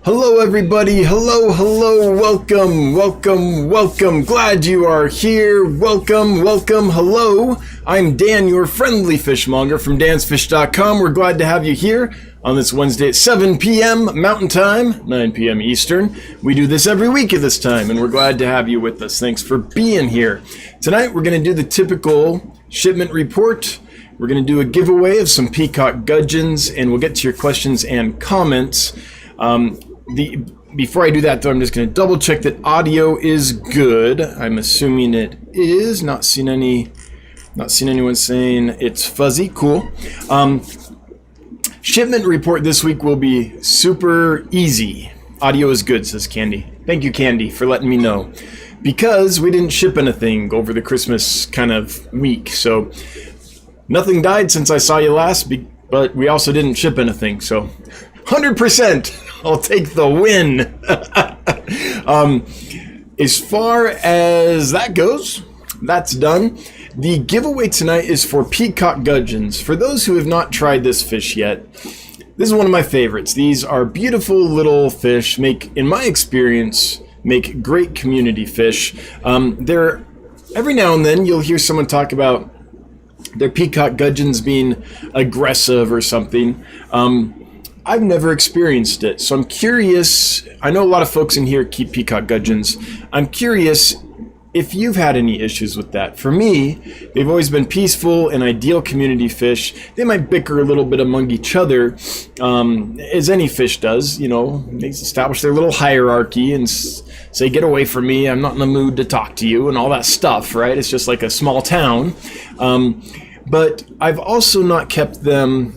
Hello everybody, hello, welcome, glad you are here, welcome, hello. I'm Dan, your friendly fishmonger from dansfish.com. We're glad to have you here on this Wednesday at 7 p.m. Mountain Time, 9 p.m. Eastern. We do this every week at this time, and we're glad to have you with us. Thanks for being here. Tonight we're going to do the typical shipment report. We're going to do a giveaway of some Peacock Gudgeons, and we'll get to your questions and comments. Before I do that, though, I'm just going to double check that audio is good. I'm assuming it is. Not seen anyone saying it's fuzzy. Cool. Shipment report this week will be super easy. Audio is good, says Candy. Thank you, Candy, for letting me know. Because we didn't ship anything over the Christmas kind of week. So nothing died since I saw you last, but we also didn't ship anything. So 100%. I'll take the win. As far as that goes, that's done. The giveaway tonight is for Peacock Gudgeons. For those who have not tried this fish yet, this is one of my favorites. These are beautiful little fish, in my experience, make great community fish. They're, every now and then you'll hear someone talk about their Peacock Gudgeons being aggressive or something. I've never experienced it, so I'm curious. I know a lot of folks in here keep Peacock Gudgeons. I'm curious if you've had any issues with that. For me, they've always been peaceful and ideal community fish. They might bicker a little bit among each other, as any fish does. You know, they establish their little hierarchy and say, get away from me, I'm not in the mood to talk to you, and all that stuff, right? It's just like a small town. But I've also not kept them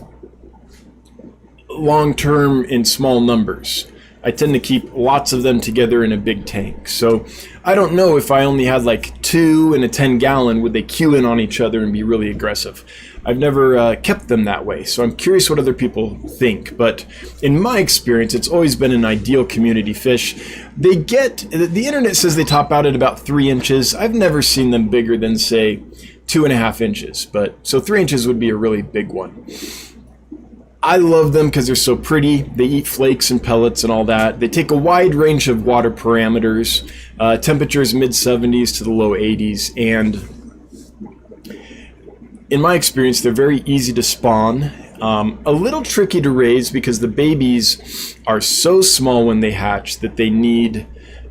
long-term in small numbers. I tend to keep lots of them together in a big tank. So I don't know if I only had like 2 in a 10-gallon, would they queue in on each other and be really aggressive? I've never kept them that way, so I'm curious what other people think. But in my experience, it's always been an ideal community fish. The internet says they top out at about 3 inches. I've never seen them bigger than, say, 2.5 inches. So 3 inches would be a really big one. I love them because they're so pretty. They eat flakes and pellets and all that. They take a wide range of water parameters, temperatures mid-70s to the low 80s, and in my experience, they're very easy to spawn. A little tricky to raise because the babies are so small when they hatch that they need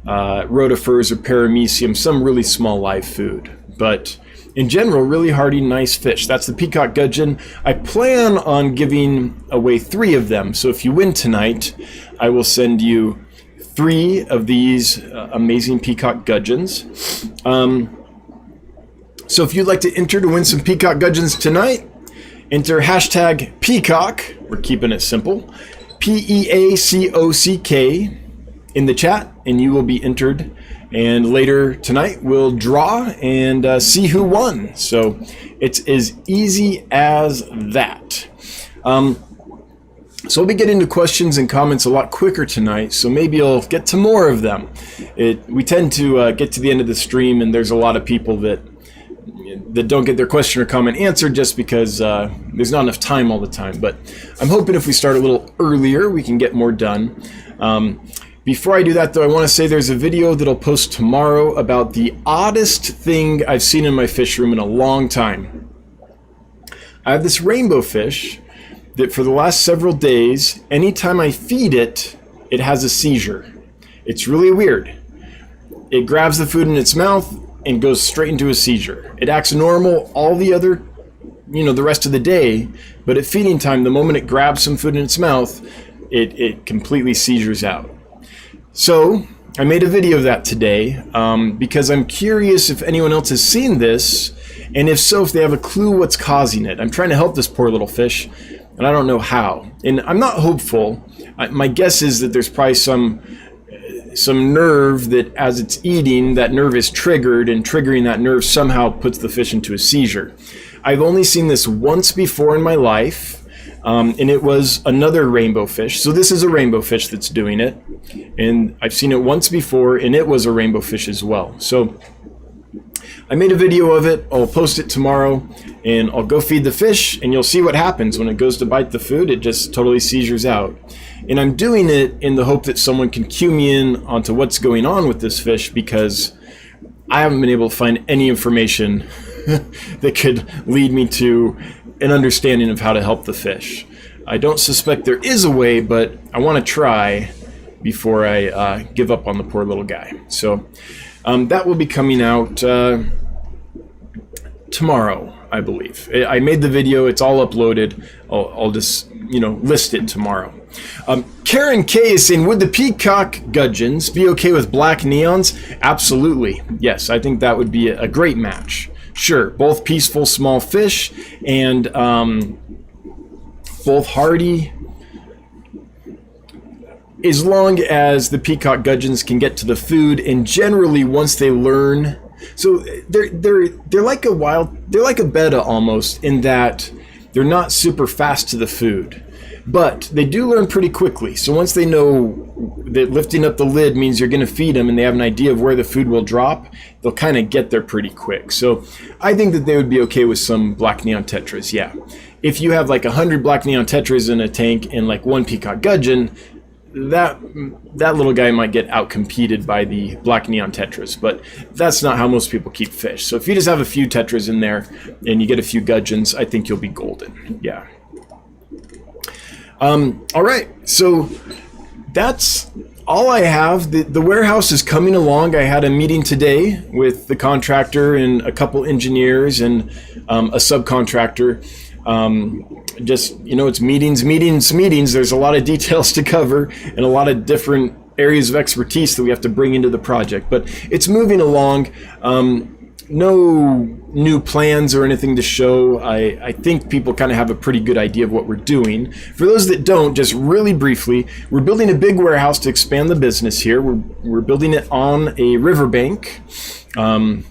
rotifers or paramecium, some really small live food. But in general, really hardy, nice fish. That's the Peacock Gudgeon. I plan on giving away 3 of them. So if you win tonight, I will send you 3 of these amazing Peacock Gudgeons. So if you'd like to enter to win some Peacock Gudgeons tonight, enter hashtag Peacock. We're keeping it simple. PEACOCK in the chat, and you will be entered. And later tonight, we'll draw and see who won. So it's as easy as that. So we'll be getting to questions and comments a lot quicker tonight, so maybe I'll get to more of them. We tend to get to the end of the stream, and there's a lot of people that don't get their question or comment answered just because there's not enough time all the time. But I'm hoping if we start a little earlier, we can get more done. Before I do that, though, I want to say there's a video that I'll post tomorrow about the oddest thing I've seen in my fish room in a long time. I have this rainbow fish that for the last several days, anytime I feed it, it has a seizure. It's really weird. It grabs the food in its mouth and goes straight into a seizure. It acts normal all the other, the rest of the day, but at feeding time, the moment it grabs some food in its mouth, it completely seizures out. So I made a video of that today because I'm curious if anyone else has seen this, and if so, if they have a clue what's causing it. I'm trying to help this poor little fish, and I don't know how. And I'm not hopeful. My guess is that there's probably some nerve that as it's eating, that nerve is triggered, and triggering that nerve somehow puts the fish into a seizure. I've only seen this once before in my life. And it was another rainbow fish. So this is a rainbow fish that's doing it. And I've seen it once before, and it was a rainbow fish as well. So I made a video of it. I'll post it tomorrow, and I'll go feed the fish, and you'll see what happens when it goes to bite the food. It just totally seizures out. And I'm doing it in the hope that someone can cue me in onto what's going on with this fish, because I haven't been able to find any information that could lead me to an understanding of how to help the fish. I don't suspect there is a way, but I want to try before I give up on the poor little guy. So that will be coming out tomorrow, I believe. I made the video, it's all uploaded. I'll just, list it tomorrow. Karen K is saying, would the Peacock Gudgeons be okay with black neons? Absolutely. Yes, I think that would be a great match. Sure, both peaceful small fish and both hardy. As long as the Peacock Gudgeons can get to the food, and generally once they learn, so they're like a betta almost, in that they're not super fast to the food, but they do learn pretty quickly. So once they know that lifting up the lid means you're going to feed them, and they have an idea of where the food will drop, they'll kind of get there pretty quick. So I think that they would be okay with some black neon tetras. Yeah, if you have like 100 black neon tetras in a tank and like one Peacock Gudgeon, that little guy might get outcompeted by the black neon tetras, but that's not how most people keep fish. So if you just have a few tetras in there and you get a few gudgeons, I think you'll be golden. Yeah. All right, so that's all I have. The warehouse is coming along. I had a meeting today with the contractor and a couple engineers and a subcontractor. Just, it's meetings. There's a lot of details to cover and a lot of different areas of expertise that we have to bring into the project, but it's moving along. No new plans or anything to show. I think people kind of have a pretty good idea of what we're doing. For those that don't, just really briefly, we're building a big warehouse to expand the business here. We're building it on a riverbank, and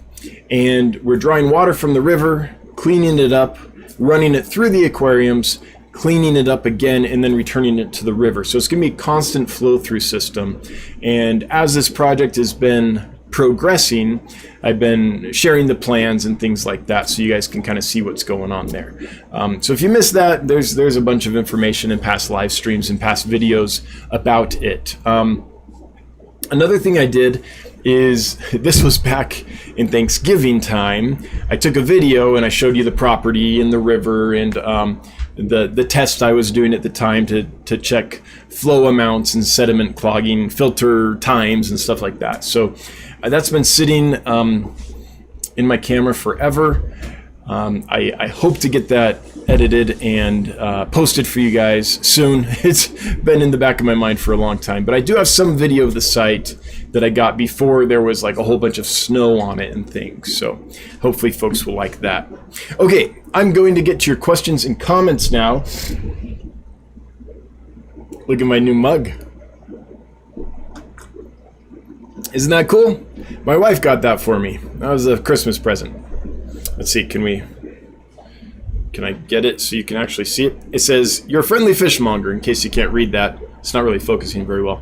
we're drawing water from the river, cleaning it up, running it through the aquariums, cleaning it up again, and then returning it to the river. So it's going to be a constant flow through system. And as this project has been progressing, I've been sharing the plans and things like that, so you guys can kind of see what's going on there. So if you missed that, there's a bunch of information in past live streams and past videos about it. Another thing I did is, this was back in Thanksgiving time. I took a video and I showed you the property and the river and the test I was doing at the time to check flow amounts and sediment clogging filter times and stuff like that. So that's been sitting in my camera forever. I hope to get that edited and posted for you guys soon. It's been in the back of my mind for a long time, but I do have some video of the site that I got before there was like a whole bunch of snow on it and things. So hopefully folks will like that. Okay, I'm going to get to your questions and comments now. Look at my new mug. Isn't that cool? My wife got that for me. That was a Christmas present. Let's see, can I get it so you can actually see it? It says, "You're a friendly fishmonger," in case you can't read that. It's not really focusing very well.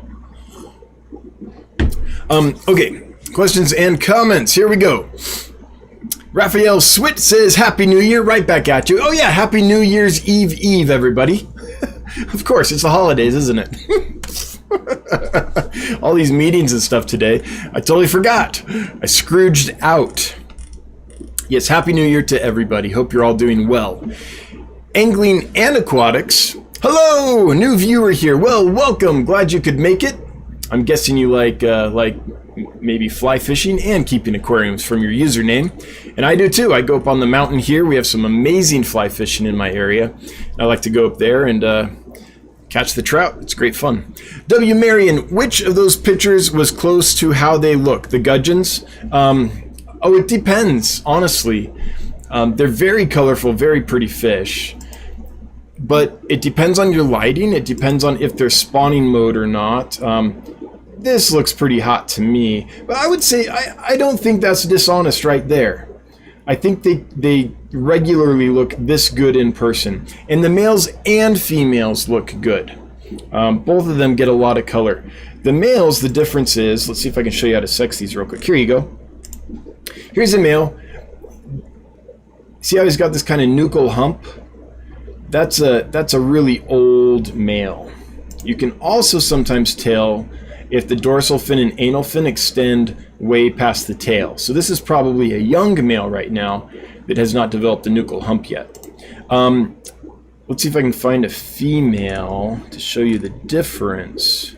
Okay, questions and comments. Here we go. Raphael Swit says, "Happy New Year," right back at you. Oh yeah, Happy New Year's Eve, everybody. Of course, it's the holidays, isn't it? All these meetings and stuff today. I totally forgot. I Scrooged out. Yes, Happy New Year to everybody. Hope you're all doing well. Angling and Aquatics. Hello, new viewer here. Well, welcome. Glad you could make it. I'm guessing you like maybe fly fishing and keeping aquariums from your username. And I do too. I go up on the mountain here. We have some amazing fly fishing in my area. I like to go up there and catch the trout. It's great fun. W. Marion, which of those pictures was close to how they look? The gudgeons? Oh, it depends, honestly. They're very colorful, very pretty fish. But it depends on your lighting. It depends on if they're spawning mode or not. This looks pretty hot to me. But I would say, I don't think that's dishonest right there. I think they regularly look this good in person. And the males and females look good. Both of them get a lot of color. The males, the difference is, let's see if I can show you how to sex these real quick. Here you go. Here's a male. See how he's got this kind of nuchal hump? That's a really old male. You can also sometimes tell if the dorsal fin and anal fin extend way past the tail. So this is probably a young male right now that has not developed a nuchal hump yet. Let's see if I can find a female to show you the difference.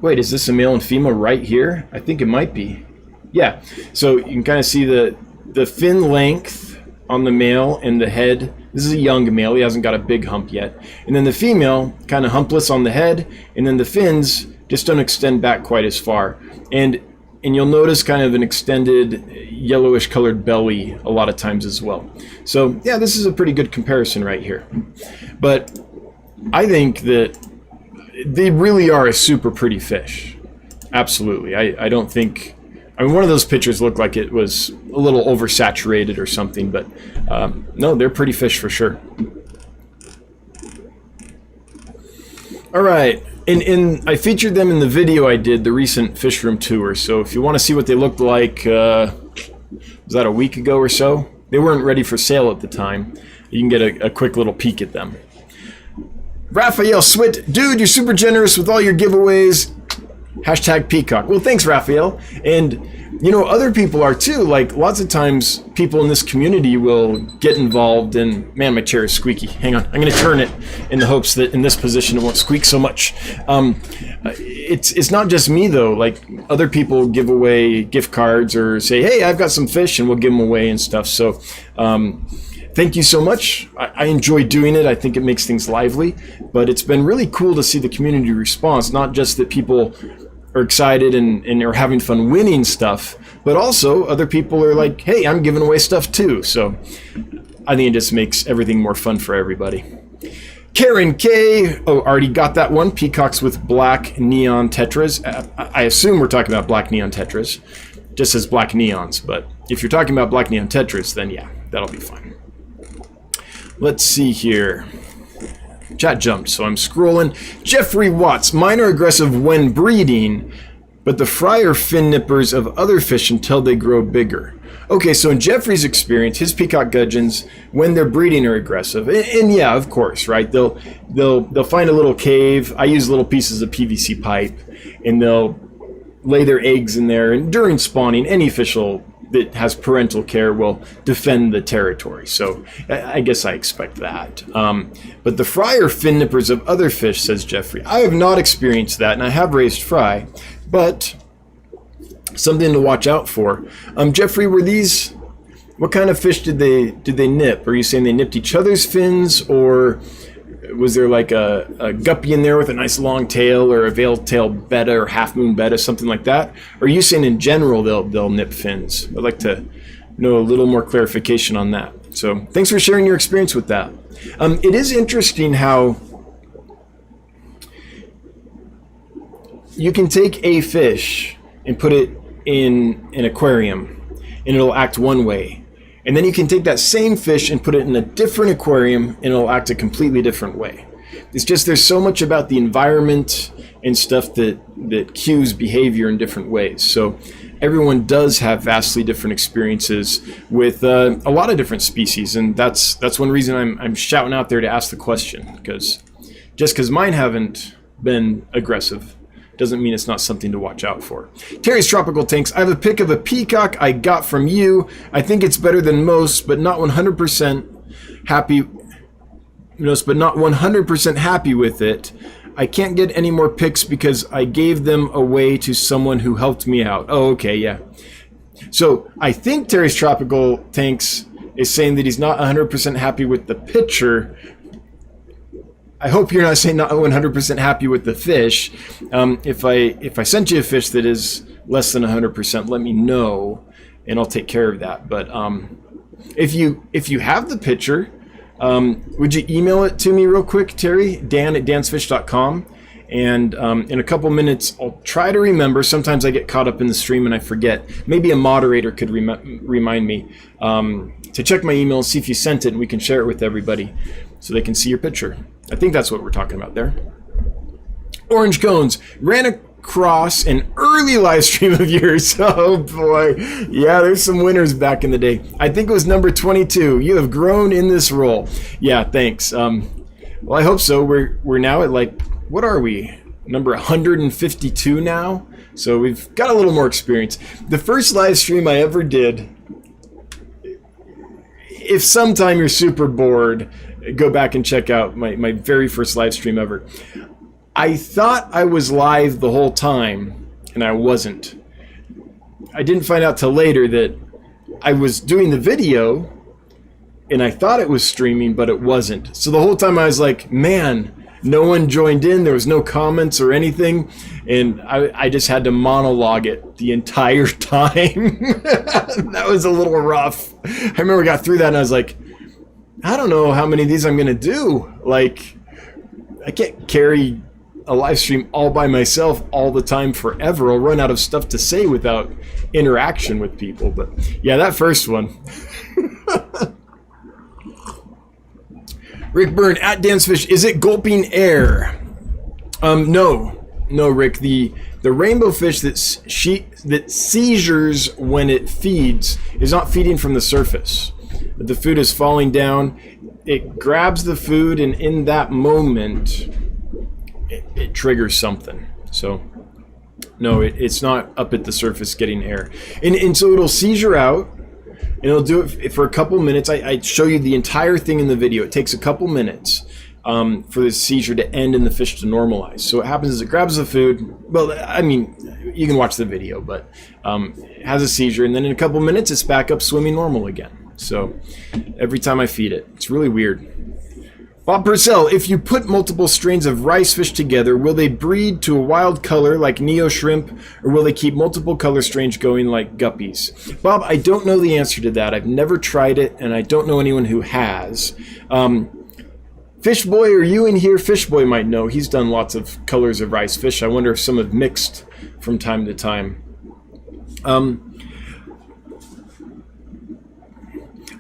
Wait, is this a male and female right here? I think it might be. Yeah, so you can kind of see the fin length on the male and the head. This is a young male, he hasn't got a big hump yet. And then the female, kind of humpless on the head, and then the fins just don't extend back quite as far. And you'll notice kind of an extended yellowish colored belly a lot of times as well. So yeah, this is a pretty good comparison right here. But I think that they really are a super pretty fish. Absolutely. I don't think... I mean, one of those pictures looked like it was a little oversaturated or something, but no, they're pretty fish for sure. All right, and I featured them in the video I did, the recent fish room tour. So if you want to see what they looked like, was that a week ago or so? They weren't ready for sale at the time. You can get a quick little peek at them. Raphael Swit, dude, you're super generous with all your giveaways. Hashtag Peacock. Well, thanks, Raphael. And, you know, other people are too. Like, lots of times people in this community will get involved and, man, my chair is squeaky. Hang on. I'm going to turn it in the hopes that in this position it won't squeak so much. It's not just me, though. Like, other people give away gift cards or say, hey, I've got some fish, and we'll give them away and stuff. So, thank you so much. I enjoy doing it. I think it makes things lively. But it's been really cool to see the community response, not just that people are excited and are having fun winning stuff, but also other people are like, hey, I'm giving away stuff too. So I think it just makes everything more fun for everybody. Karen K. Oh, already got that one. Peacocks with black neon tetras. I assume we're talking about black neon tetras. Just says black neons, but if you're talking about black neon tetras, then yeah, that'll be fine. Let's see here. Chat jumped, so I'm scrolling. Jeffrey Watts. Mine are aggressive when breeding, but the fry are fin nippers of other fish until they grow bigger. Okay, so in Jeffrey's experience, his peacock gudgeons, when they're breeding, are aggressive. And yeah, of course, right? They'll find a little cave. I use little pieces of PVC pipe, and they'll lay their eggs in there. And during spawning, any fish that has parental care will defend the territory. So I guess I expect that. But the fry are fin nippers of other fish, says Jeffrey. I have not experienced that, and I have raised fry, but something to watch out for. Jeffrey, were these, what kind of fish did they nip? Are you saying they nipped each other's fins, or was there like a guppy in there with a nice long tail, or a veiled tail betta or half moon betta, something like that? Or are you saying in general they'll nip fins? I'd like to know a little more clarification on that. So thanks for sharing your experience with that. It is interesting how you can take a fish and put it in an aquarium and it'll act one way. And then you can take that same fish and put it in a different aquarium and it'll act a completely different way. It's just there's so much about the environment and stuff that cues behavior in different ways. So everyone does have vastly different experiences with a lot of different species. And that's one reason I'm shouting out there to ask the question, because just because mine haven't been aggressive doesn't mean it's not something to watch out for. Terry's Tropical Tanks. I have a pic of a peacock I got from you. I think it's better than most, but not 100% happy. But not 100% happy with it. I can't get any more pics because I gave them away to someone who helped me out. Oh, okay, yeah. So I think Terry's Tropical Tanks is saying that he's not 100% happy with the picture. I hope you're not saying not 100% happy with the fish. If I sent you a fish that is less than 100%, let me know, and I'll take care of that. But if you have the picture, would you email it to me real quick, Terry? Dan@dansfish.com. And in a couple minutes, I'll try to remember. Sometimes I get caught up in the stream and I forget. Maybe a moderator could remind me to check my email and see if you sent it, and we can share it with everybody so they can see your picture. I think that's what we're talking about there. Orange cones. Ran Cross, an early live stream of yours. Oh boy. Yeah, there's some winners back in the day. I think it was number 22. You have grown in this role. Yeah, thanks. Well, I hope so. We're now at like, what are we? Number 152 now. So we've got a little more experience. The first live stream I ever did, if sometime you're super bored, go back and check out my very first live stream ever. I thought I was live the whole time, and I wasn't. I didn't find out till later that I was doing the video, and I thought it was streaming, but it wasn't. So the whole time I was like, man, no one joined in, there was no comments or anything, and I just had to monologue it the entire time. That was a little rough. I remember I got through that, and I was like, I don't know how many of these I'm going to do. Like, I can't carry a live stream all by myself all the time forever. I'll run out of stuff to say without interaction with people. But yeah, that first one. Rick Byrne at Dansfish, is it gulping air? No, Rick. The rainbow fish that seizures when it feeds is not feeding from the surface. The food is falling down. It grabs the food, and in that moment, it triggers something. So no, it's not up at the surface getting air, and so it'll seizure out, and it'll do it for a couple minutes. I show you the entire thing in the video. It takes a couple minutes for the seizure to end and the fish to normalize. So what happens is it grabs the food. Well, I mean, you can watch the video, but it has a seizure, and then in a couple minutes it's back up swimming normal again. So every time I feed it, it's really weird. Bob Purcell, if you put multiple strains of rice fish together, will they breed to a wild color like Neo shrimp, or will they keep multiple color strains going like guppies? Bob, I don't know the answer to that. I've never tried it, and I don't know anyone who has. Fishboy, are you in here? Fishboy might know. He's done lots of colors of rice fish. I wonder if some have mixed from time to time.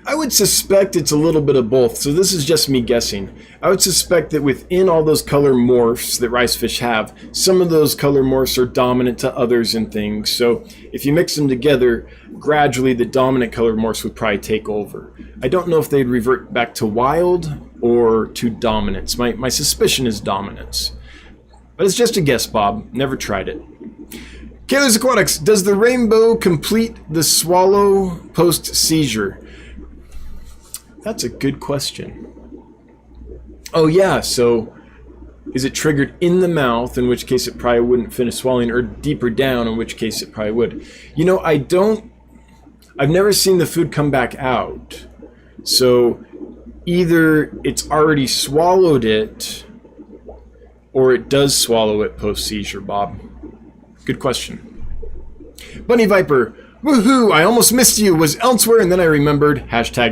I would suspect it's a little bit of both, so this is just me guessing. I would suspect that within all those color morphs that rice fish have, some of those color morphs are dominant to others and things. So if you mix them together, gradually the dominant color morphs would probably take over. I don't know if they'd revert back to wild or to dominance. My suspicion is dominance. But it's just a guess, Bob. Never tried it. Kaler's Aquatics, does the rainbow complete the swallow post-seizure? That's a good question. Oh yeah, so is it triggered in the mouth, in which case it probably wouldn't finish swallowing, or deeper down, in which case it probably would? You know, I've never seen the food come back out. So either it's already swallowed it, or it does swallow it post-seizure, Bob. Good question. Bunny Viper, woohoo, I almost missed you, was elsewhere, and then I remembered,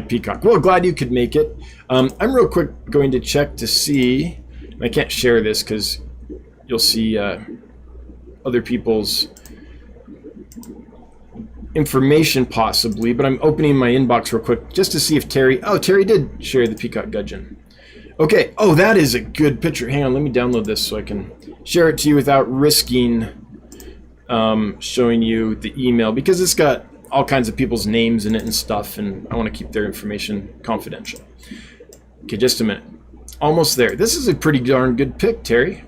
#Peacock. Well, glad you could make it. I'm real quick going to check to see, I can't share this because you'll see other people's information possibly, but I'm opening my inbox real quick just to see if Terry did share the Peacock Gudgeon. Okay, oh, that is a good picture. Hang on, let me download this so I can share it to you without risking showing you the email, because it's got all kinds of people's names in it and stuff, and I want to keep their information confidential. Okay, just a minute. Almost there. This is a pretty darn good pic, Terry.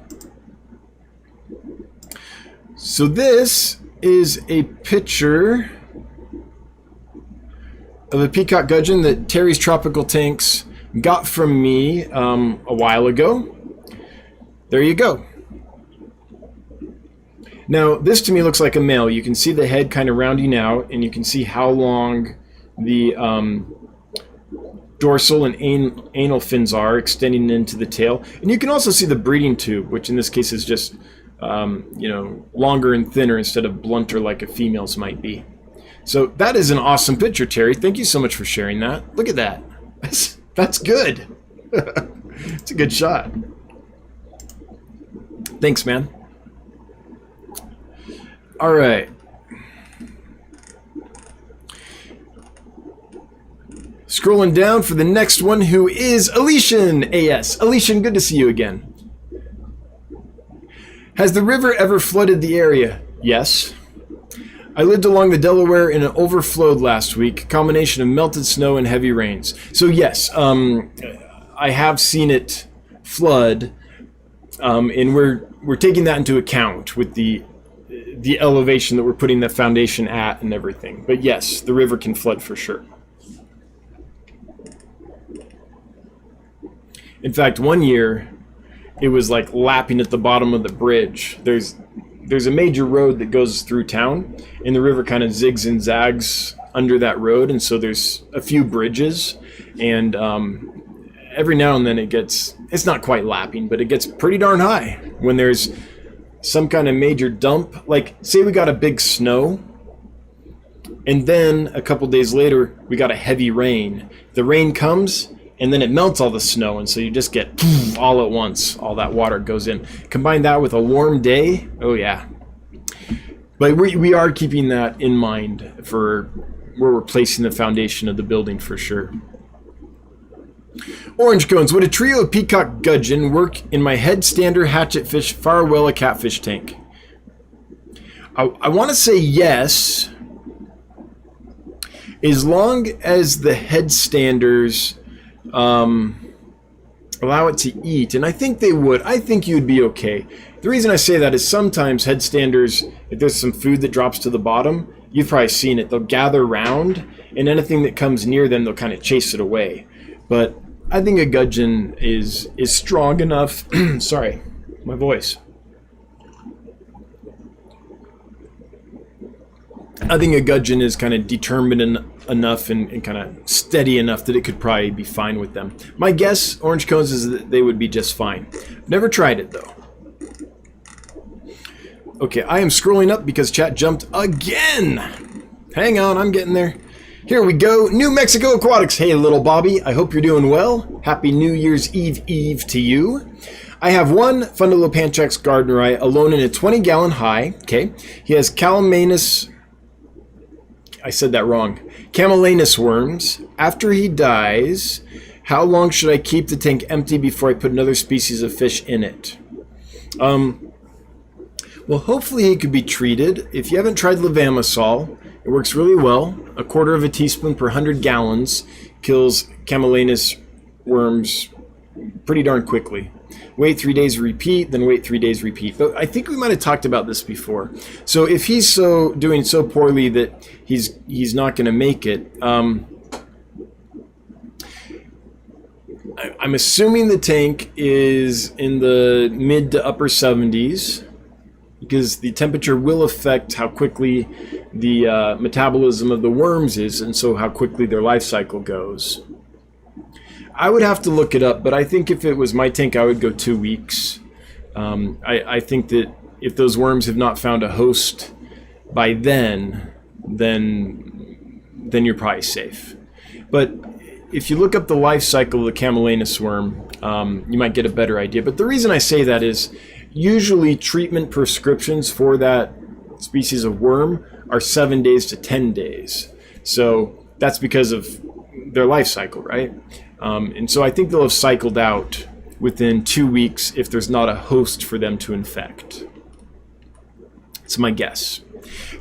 So this is a picture of a Peacock Gudgeon that Terry's Tropical Tanks got from me a while ago. There you go. Now, this to me looks like a male. You can see the head kind of rounding out, and you can see how long the dorsal and anal fins are extending into the tail. And you can also see the breeding tube, which in this case is just, longer and thinner instead of blunter like a female's might be. So that is an awesome picture, Terry. Thank you so much for sharing that. Look at that. That's good. It's a good shot. Thanks, man. All right. Scrolling down for the next one, who is Alicia AS. Alicia, good to see you again. Has the river ever flooded the area? Yes. I lived along the Delaware and it overflowed last week, combination of melted snow and heavy rains. So yes, I have seen it flood, and we're taking that into account with the elevation that we're putting the foundation at and everything. But yes, the river can flood for sure. In fact, one year it was like lapping at the bottom of the bridge. There's a major road that goes through town, and the river kind of zigs and zags under that road, and so there's a few bridges, and every now and then it's not quite lapping, but it gets pretty darn high when there's some kind of major dump. Like, say we got a big snow, and then a couple days later we got a heavy rain. The rain comes, and then it melts all the snow, and so you just get all at once, all that water goes in. Combine that with a warm day, oh yeah. But we are keeping that in mind for where we're placing the foundation of the building for sure. Orange cones. Would a trio of Peacock Gudgeon work in my headstander hatchetfish Farwella catfish tank? I want to say yes, as long as the headstanders allow it to eat, and I think they would. I think you'd be okay. The reason I say that is sometimes headstanders, if there's some food that drops to the bottom, you've probably seen it, they'll gather round, and anything that comes near them, they'll kind of chase it away. But I think a gudgeon is strong enough. Sorry, my voice. I think a gudgeon is kind of determined enough and kind of steady enough that it could probably be fine with them. My guess, orange cones, is that they would be just fine. Never tried it though. Okay, I am scrolling up because chat jumped again. Hang on, I'm getting there. Here we go. New Mexico Aquatics. Hey, little Bobby. I hope you're doing well. Happy New Year's Eve to you. I have one Fundulopanchax gardneri alone in a 20-gallon high. Okay. He has Calamanus. I said that wrong. Camellanus worms. After he dies, how long should I keep the tank empty before I put another species of fish in it? Well, hopefully he could be treated. If you haven't tried levamisole, it works really well. 1/4 teaspoon per 100 gallons kills Camellanus worms pretty darn quickly. Wait 3 days, repeat, then wait 3 days, repeat. But I think we might have talked about this before. So if he's doing so poorly that he's not going to make it, I'm assuming the tank is in the mid to upper 70s. Because the temperature will affect how quickly the metabolism of the worms is, and so how quickly their life cycle goes. I would have to look it up, but I think if it was my tank, I would go 2 weeks. I think that if those worms have not found a host by then you're probably safe. But if you look up the life cycle of the Camellanus worm, you might get a better idea. But the reason I say that is usually treatment prescriptions for that species of worm are 7 days to 10 days. So that's because of their life cycle, right? And so I think they'll have cycled out within 2 weeks if there's not a host for them to infect. It's my guess.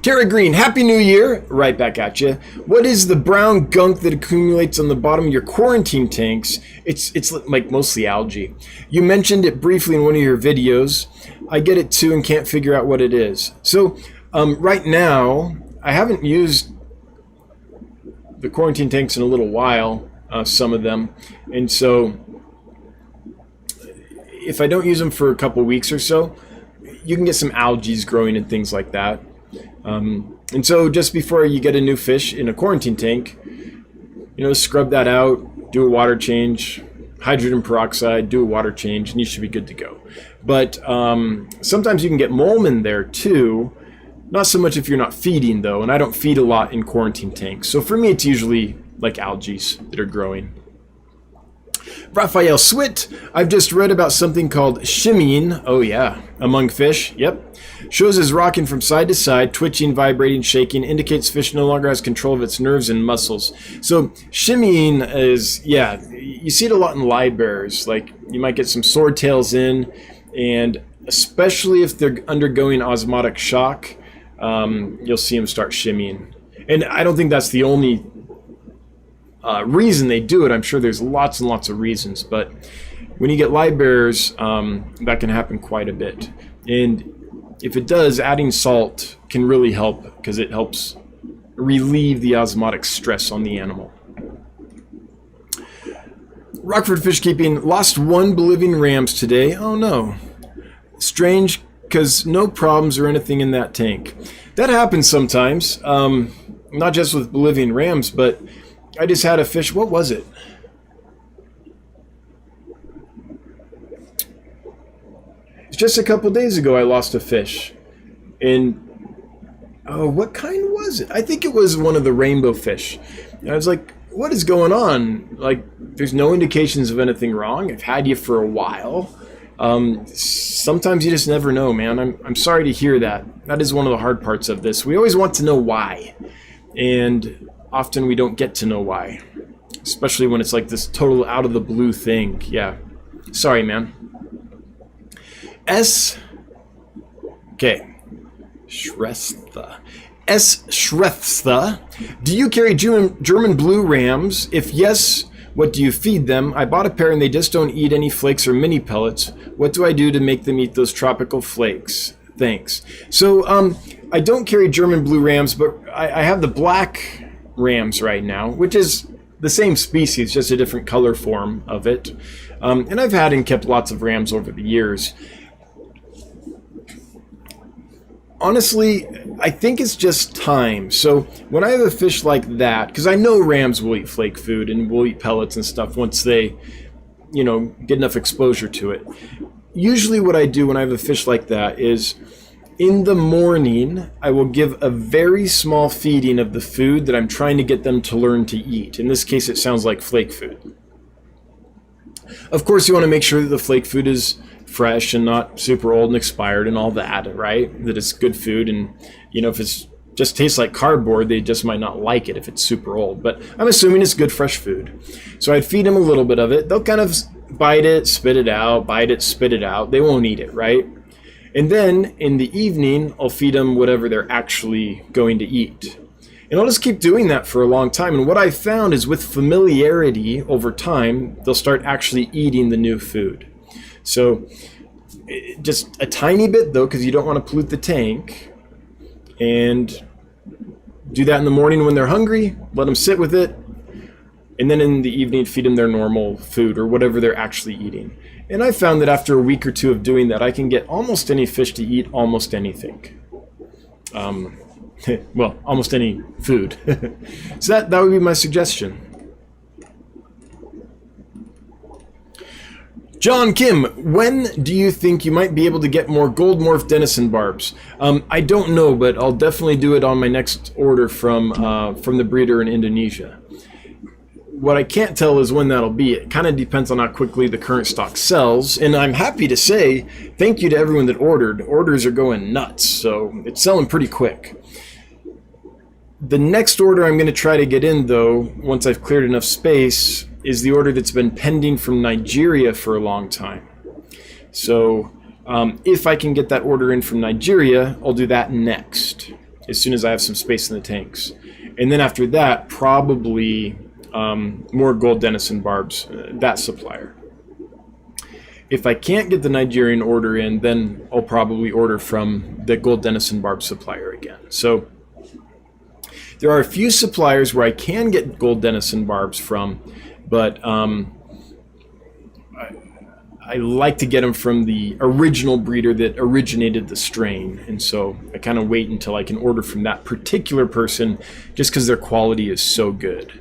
Tara Green, Happy New Year. Right back at you. What is the brown gunk that accumulates on the bottom of your quarantine tanks? It's like mostly algae. You mentioned it briefly in one of your videos. I get it too and can't figure out what it is. So right now, I haven't used the quarantine tanks in a little while, some of them. And so if I don't use them for a couple weeks or so, you can get some algae growing and things like that. And so just before you get a new fish in a quarantine tank, scrub that out, do a water change, hydrogen peroxide, do a water change, and you should be good to go. But sometimes you can get molmen there too, not so much if you're not feeding though, and I don't feed a lot in quarantine tanks. So for me, it's usually like algae that are growing. Raphael Swit, I've just read about something called shimmying, oh yeah, among fish, yep. Shows as rocking from side to side, twitching, vibrating, shaking, indicates fish no longer has control of its nerves and muscles. So shimmying is, yeah, you see it a lot in live bears. Like you might get some swordtails in, and especially if they're undergoing osmotic shock, you'll see them start shimmying. And I don't think that's the only reason they do it. I'm sure there's lots and lots of reasons, but when you get live bearers, that can happen quite a bit. And if it does, adding salt can really help because it helps relieve the osmotic stress on the animal. Rockford Fish Keeping lost 1 Bolivian rams today. Oh no. Strange, because no problems or anything in that tank. That happens sometimes, not just with Bolivian rams, but I just had a fish. What was it? It's just a couple days ago I lost a fish. And, oh, what kind was it? I think it was one of the rainbow fish. And I was like, what is going on? Like, there's no indications of anything wrong. I've had you for a while. Sometimes you just never know, man. I'm sorry to hear that. That is one of the hard parts of this. We always want to know why. And often we don't get to know why. Especially when it's like this total out of the blue thing. Yeah. Sorry, man. Okay. Shrestha. Shrestha. Do you carry German blue rams? If yes, what do you feed them? I bought a pair and they just don't eat any flakes or mini pellets. What do I do to make them eat those tropical flakes? Thanks. So I don't carry German blue rams, but I have the black rams right now, which is the same species, just a different color form of it. And I've had and kept lots of rams over the years. Honestly, I think it's just time. So when I have a fish like that, because I know rams will eat flake food and will eat pellets and stuff once they, get enough exposure to it. Usually what I do when I have a fish like that is in the morning, I will give a very small feeding of the food that I'm trying to get them to learn to eat. In this case, it sounds like flake food. Of course, you want to make sure that the flake food is fresh and not super old and expired and all that, right? That it's good food, and if it's just tastes like cardboard, they just might not like it if it's super old. But I'm assuming it's good fresh food. So I'd feed them a little bit of it. They'll kind of bite it, spit it out, bite it, spit it out. They won't eat it, right? And then in the evening, I'll feed them whatever they're actually going to eat. And I'll just keep doing that for a long time. And what I've found is with familiarity over time, they'll start actually eating the new food. So just a tiny bit though, because you don't want to pollute the tank. And do that in the morning when they're hungry, let them sit with it. And then in the evening, feed them their normal food or whatever they're actually eating. And I found that after a week or two of doing that, I can get almost any fish to eat almost anything. Well, almost any food. So that would be my suggestion. John Kim, when do you think you might be able to get more gold morph denison barbs? I don't know, but I'll definitely do it on my next order from the breeder in Indonesia. What I can't tell is when that'll be. It kind of depends on how quickly the current stock sells. And I'm happy to say thank you to everyone that ordered. Orders are going nuts, so it's selling pretty quick. The next order I'm going to try to get in, though, once I've cleared enough space, is the order that's been pending from Nigeria for a long time. So if I can get that order in from Nigeria, I'll do that next, as soon as I have some space in the tanks. And then after that, probably more gold denison barbs, that supplier. If I can't get the Nigerian order in, then I'll probably order from the gold denison barb supplier again. So there are a few suppliers where I can get gold denison barbs from, but I like to get them from the original breeder that originated the strain. And so I kind of wait until I can order from that particular person just because their quality is so good.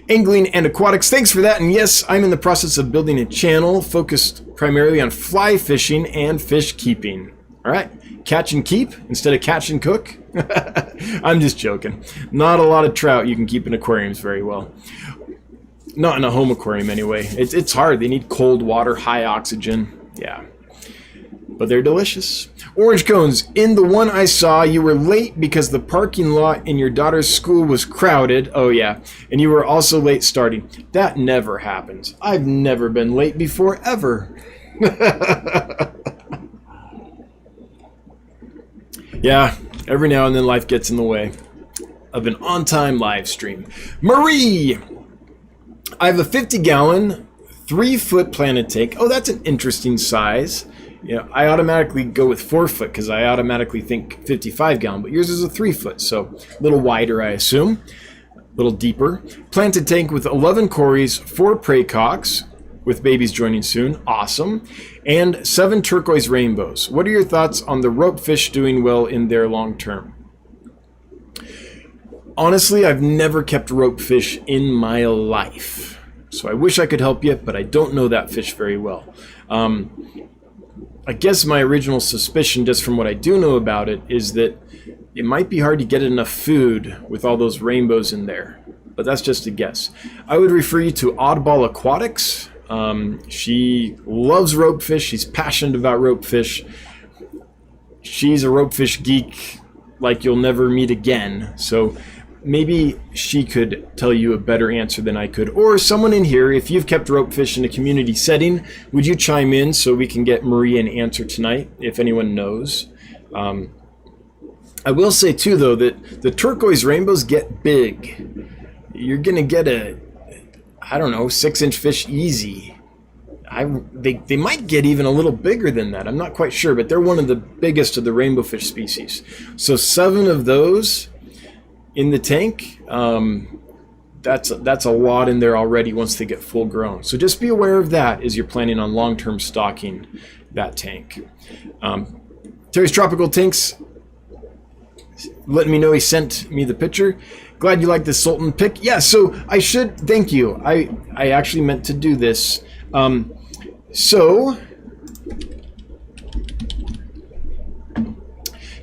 Angling and Aquatics, thanks for that. And yes, I'm in the process of building a channel focused primarily on fly fishing and fish keeping. All right, catch and keep instead of catch and cook. I'm just joking. Not a lot of trout you can keep in aquariums very well. Not in a home aquarium anyway. It's hard. They need cold water, high oxygen. Yeah, but they're delicious. Orange cones. In the one I saw, you were late because the parking lot in your daughter's school was crowded. Oh yeah, and you were also late starting. That never happens. I've never been late before, ever. Yeah, every now and then life gets in the way of an on-time live stream. Marie! I have a 50-gallon, 3-foot planted tank. Oh, that's an interesting size. Yeah, I automatically go with 4-foot because I automatically think 55-gallon, but yours is a 3-foot, so a little wider, I assume. A little deeper. Planted tank with 11 cories, 4 praycocks, with babies joining soon. Awesome. And 7 turquoise rainbows. What are your thoughts on the rope fish doing well in their long term? Honestly, I've never kept rope fish in my life. So I wish I could help you, but I don't know that fish very well. I guess my original suspicion, just from what I do know about it, is that it might be hard to get enough food with all those rainbows in there. But that's just a guess. I would refer you to Oddball Aquatics. She loves rope fish. She's passionate about rope fish. She's a rope fish geek like you'll never meet again. So maybe she could tell you a better answer than I could. Or someone in here, if you've kept rope fish in a community setting, would you chime in so we can get Marie an answer tonight, if anyone knows? I will say too, though, that the turquoise rainbows get big. You're going to get a, I don't know, 6-inch fish easy. They might get even a little bigger than that. I'm not quite sure, but they're one of the biggest of the rainbow fish species. So 7 of those in the tank, that's a lot in there already once they get full grown. So just be aware of that as you're planning on long-term stocking that tank. Terry's Tropical Tanks letting me know he sent me the picture. Glad you like the Sultan pick. Yeah, so I should thank you. I actually meant to do this. So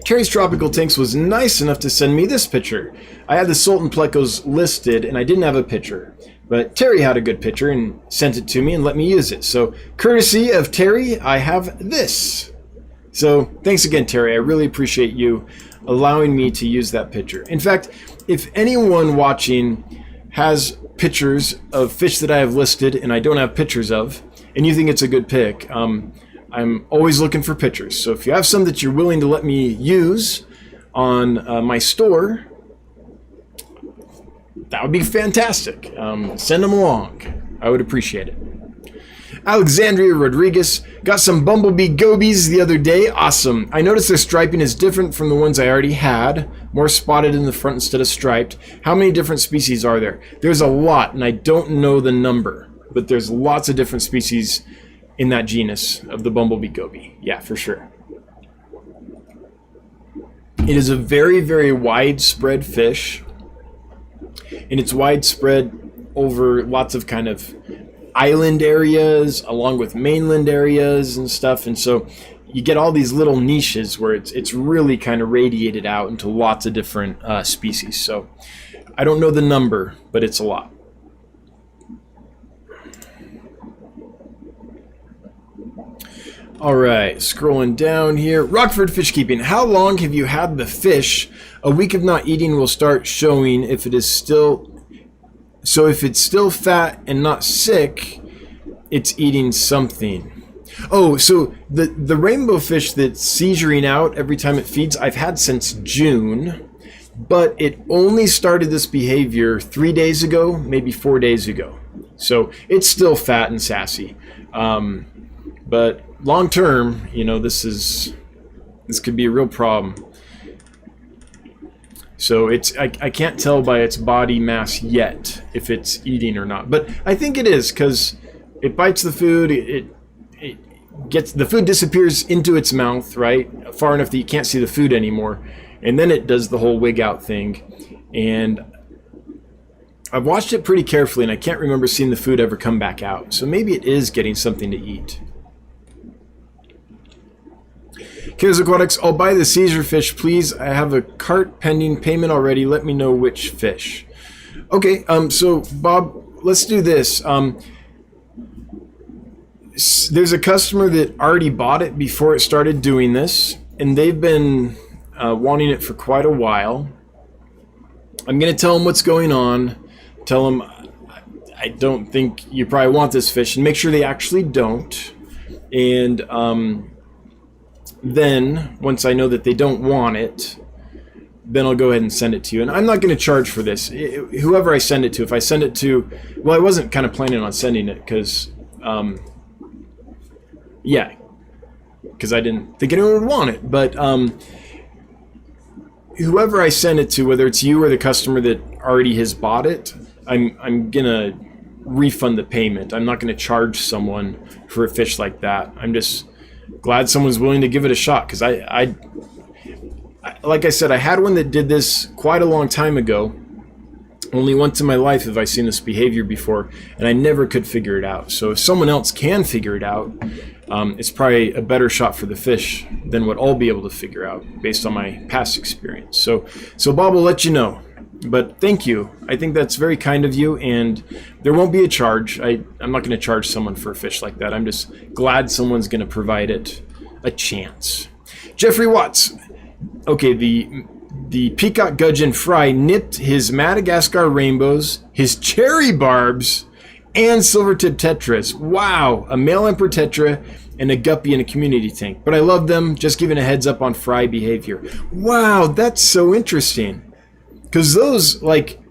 Terry's Tropical Tanks was nice enough to send me this picture. I had the Sultan Plecos listed and I didn't have a picture, but Terry had a good picture and sent it to me and let me use it. So courtesy of Terry, I have this. So thanks again, Terry. I really appreciate you allowing me to use that picture. In fact, if anyone watching has pictures of fish that I have listed and I don't have pictures of, and you think it's a good pick, I'm always looking for pictures. So if you have some that you're willing to let me use on my store, that would be fantastic. Send them along. I would appreciate it. Alexandria Rodriguez got some bumblebee gobies the other day. Awesome. I noticed their striping is different from the ones I already had. More spotted in the front instead of striped. How many different species are there? There's a lot, and I don't know the number, but there's lots of different species in that genus of the bumblebee goby. Yeah, for sure. It is a very, very widespread fish, and it's widespread over lots of kind of island areas along with mainland areas and stuff, and so you get all these little niches where it's really kind of radiated out into lots of different species. So I don't know the number, but it's a lot. All right, scrolling down here. Rockford Fish Keeping. How long have you had the fish? A week of not eating will start showing if it is still... So if it's still fat and not sick, it's eating something. Oh, so the rainbow fish that's seizuring out every time it feeds, I've had since June, but it only started this behavior 3 days ago, maybe 4 days ago. So it's still fat and sassy. But long term, you know, this could be a real problem. So I can't tell by its body mass yet if it's eating or not. But I think it is, because it bites the food, it gets the food disappears into its mouth, right? Far enough that you can't see the food anymore. And then it does the whole wig out thing. And I've watched it pretty carefully and I can't remember seeing the food ever come back out. So maybe it is getting something to eat. Chaos Aquatics, I'll buy the Seizure fish, please. I have a cart pending payment already. Let me know which fish. Okay, so Bob, let's do this. There's a customer that already bought it before it started doing this, and they've been wanting it for quite a while. I'm going to tell them what's going on. Tell them I don't think you probably want this fish, and make sure they actually don't. And then once I know that they don't want it, then I'll go ahead and send it to you. And I'm not going to charge for this. Whoever I send it to, if I send it to, well, I wasn't kind of planning on sending it because, yeah, because I didn't think anyone would want it. But whoever I send it to, whether it's you or the customer that already has bought it, I'm going to refund the payment. I'm not going to charge someone for a fish like that. I'm just glad someone's willing to give it a shot, because I like I said, I had one that did this quite a long time ago. Only once in my life have I seen this behavior before, and I never could figure it out. So if someone else can figure it out, it's probably a better shot for the fish than what I'll be able to figure out based on my past experience. So Bob will let you know. But thank you. I think that's very kind of you, and there won't be a charge. I'm not going to charge someone for a fish like that. I'm just glad someone's going to provide it a chance. Jeffrey Watts. Okay, the Peacock Gudgeon fry nipped his Madagascar rainbows, his cherry barbs, and silver-tip tetras. Wow, a male emperor tetra and a guppy in a community tank. But I love them. Just giving a heads up on fry behavior. Wow, that's so interesting. Because those, like,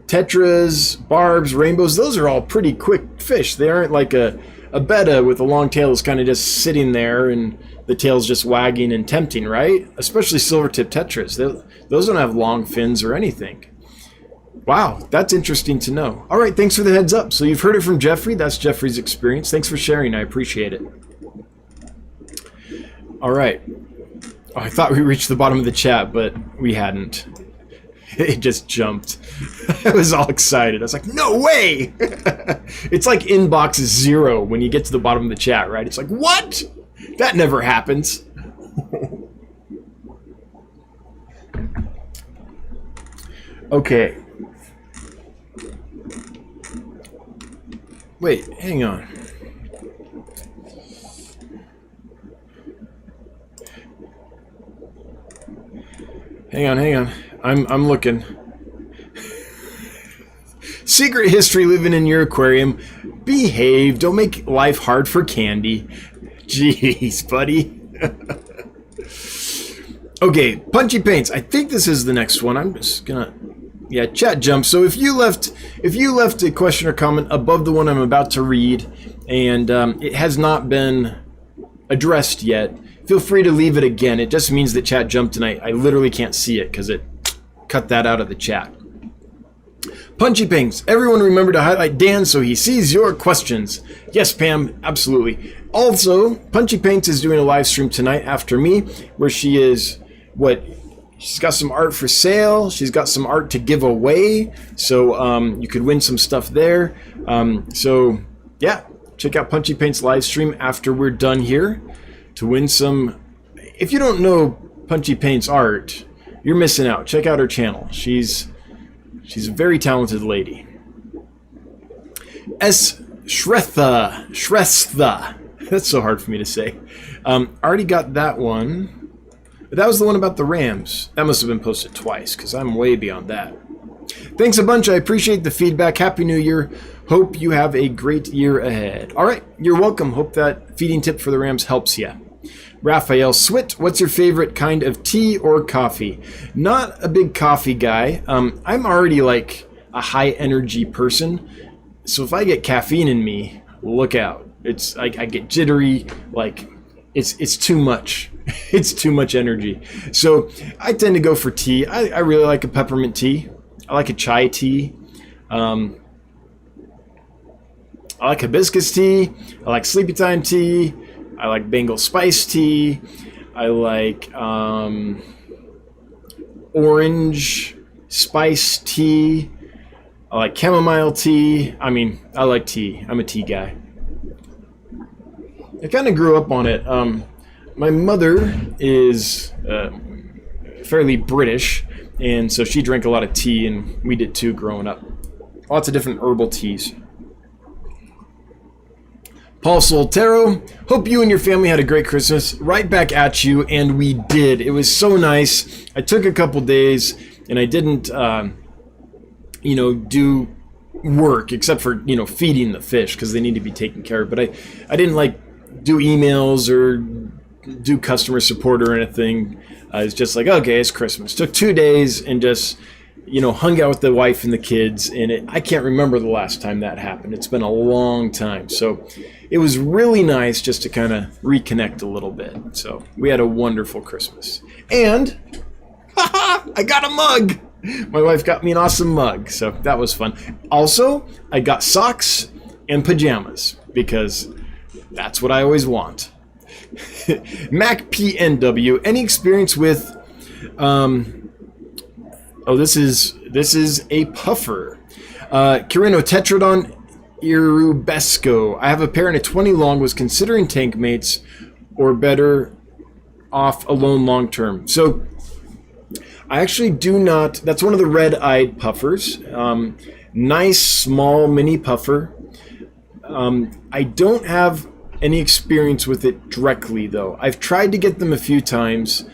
tetras, barbs, rainbows, those are all pretty quick fish. They aren't like a betta with a long tail that's kind of just sitting there and the tail's just wagging and tempting, right? Especially silver-tip tetras. Those don't have long fins or anything. Wow, that's interesting to know. All right, thanks for the heads up. So you've heard it from Jeffrey. That's Jeffrey's experience. Thanks for sharing. I appreciate it. All right. Oh, I thought we reached the bottom of the chat, but we hadn't. It just jumped. I was all excited. I was like, no way! It's like inbox 0 when you get to the bottom of the chat, right? It's like, what? That never happens. Okay. Wait, hang on. Hang on. I'm looking. Secret history living in your aquarium. Behave. Don't make life hard for Candy. Jeez, buddy. Okay, Punchy Paints. I think this is the next one. I'm just gonna... Yeah, chat jump. So if you left a question or comment above the one I'm about to read, and it has not been addressed yet, feel free to leave it again. It just means that chat jumped and I literally can't see it because it cut that out of the chat. Punchy Pings. Everyone remember to highlight Dan so he sees your questions. Yes, Pam, absolutely. Also, Punchy Paints is doing a live stream tonight after me where she is, she's got some art for sale. She's got some art to give away. So you could win some stuff there. So yeah, check out Punchy Paints live stream after we're done here to win some. If you don't know Punchy Paints art, you're missing out. Check out her channel. She's a very talented lady. Shretha. That's so hard for me to say. Already got that one. That was the one about the Rams. That must have been posted twice because I'm way beyond that. Thanks a bunch. I appreciate the feedback. Happy New Year. Hope you have a great year ahead. All right. You're welcome. Hope that feeding tip for the Rams helps you. Raphael Swit, what's your favorite kind of tea or coffee? Not a big coffee guy. I'm already like a high energy person. So if I get caffeine in me, look out. It's I get jittery, like it's too much. It's too much energy. So I tend to go for tea. I really like a peppermint tea. I like a chai tea. I like hibiscus tea. I like sleepy time tea. I like Bengal spice tea. I like orange spice tea. I like chamomile tea. I mean, I like tea. I'm a tea guy. I kind of grew up on it. My mother is fairly British, and so she drank a lot of tea, and we did too growing up. Lots of different herbal teas. Paul Soltero, hope you and your family had a great Christmas. Right back at you, and we did. It was so nice. I took a couple days, and I didn't, do work except for, feeding the fish because they need to be taken care of. But I didn't do emails or do customer support or anything. It's just like, okay, it's Christmas. Took 2 days and just, hung out with the wife and the kids. And I can't remember the last time that happened. It's been a long time. So it was really nice just to kind of reconnect a little bit. So we had a wonderful Christmas. And I got a mug. My wife got me an awesome mug. So that was fun. Also, I got socks and pajamas because that's what I always want. Mac PNW, any experience with this is a puffer. Chironotetrodon irubesco. I have a pair and a 20 long, was considering tank mates or better off alone long term. So I actually do not, that's one of the red-eyed puffers. Nice small mini puffer. I don't have any experience with it directly though. I've tried to get them a few times.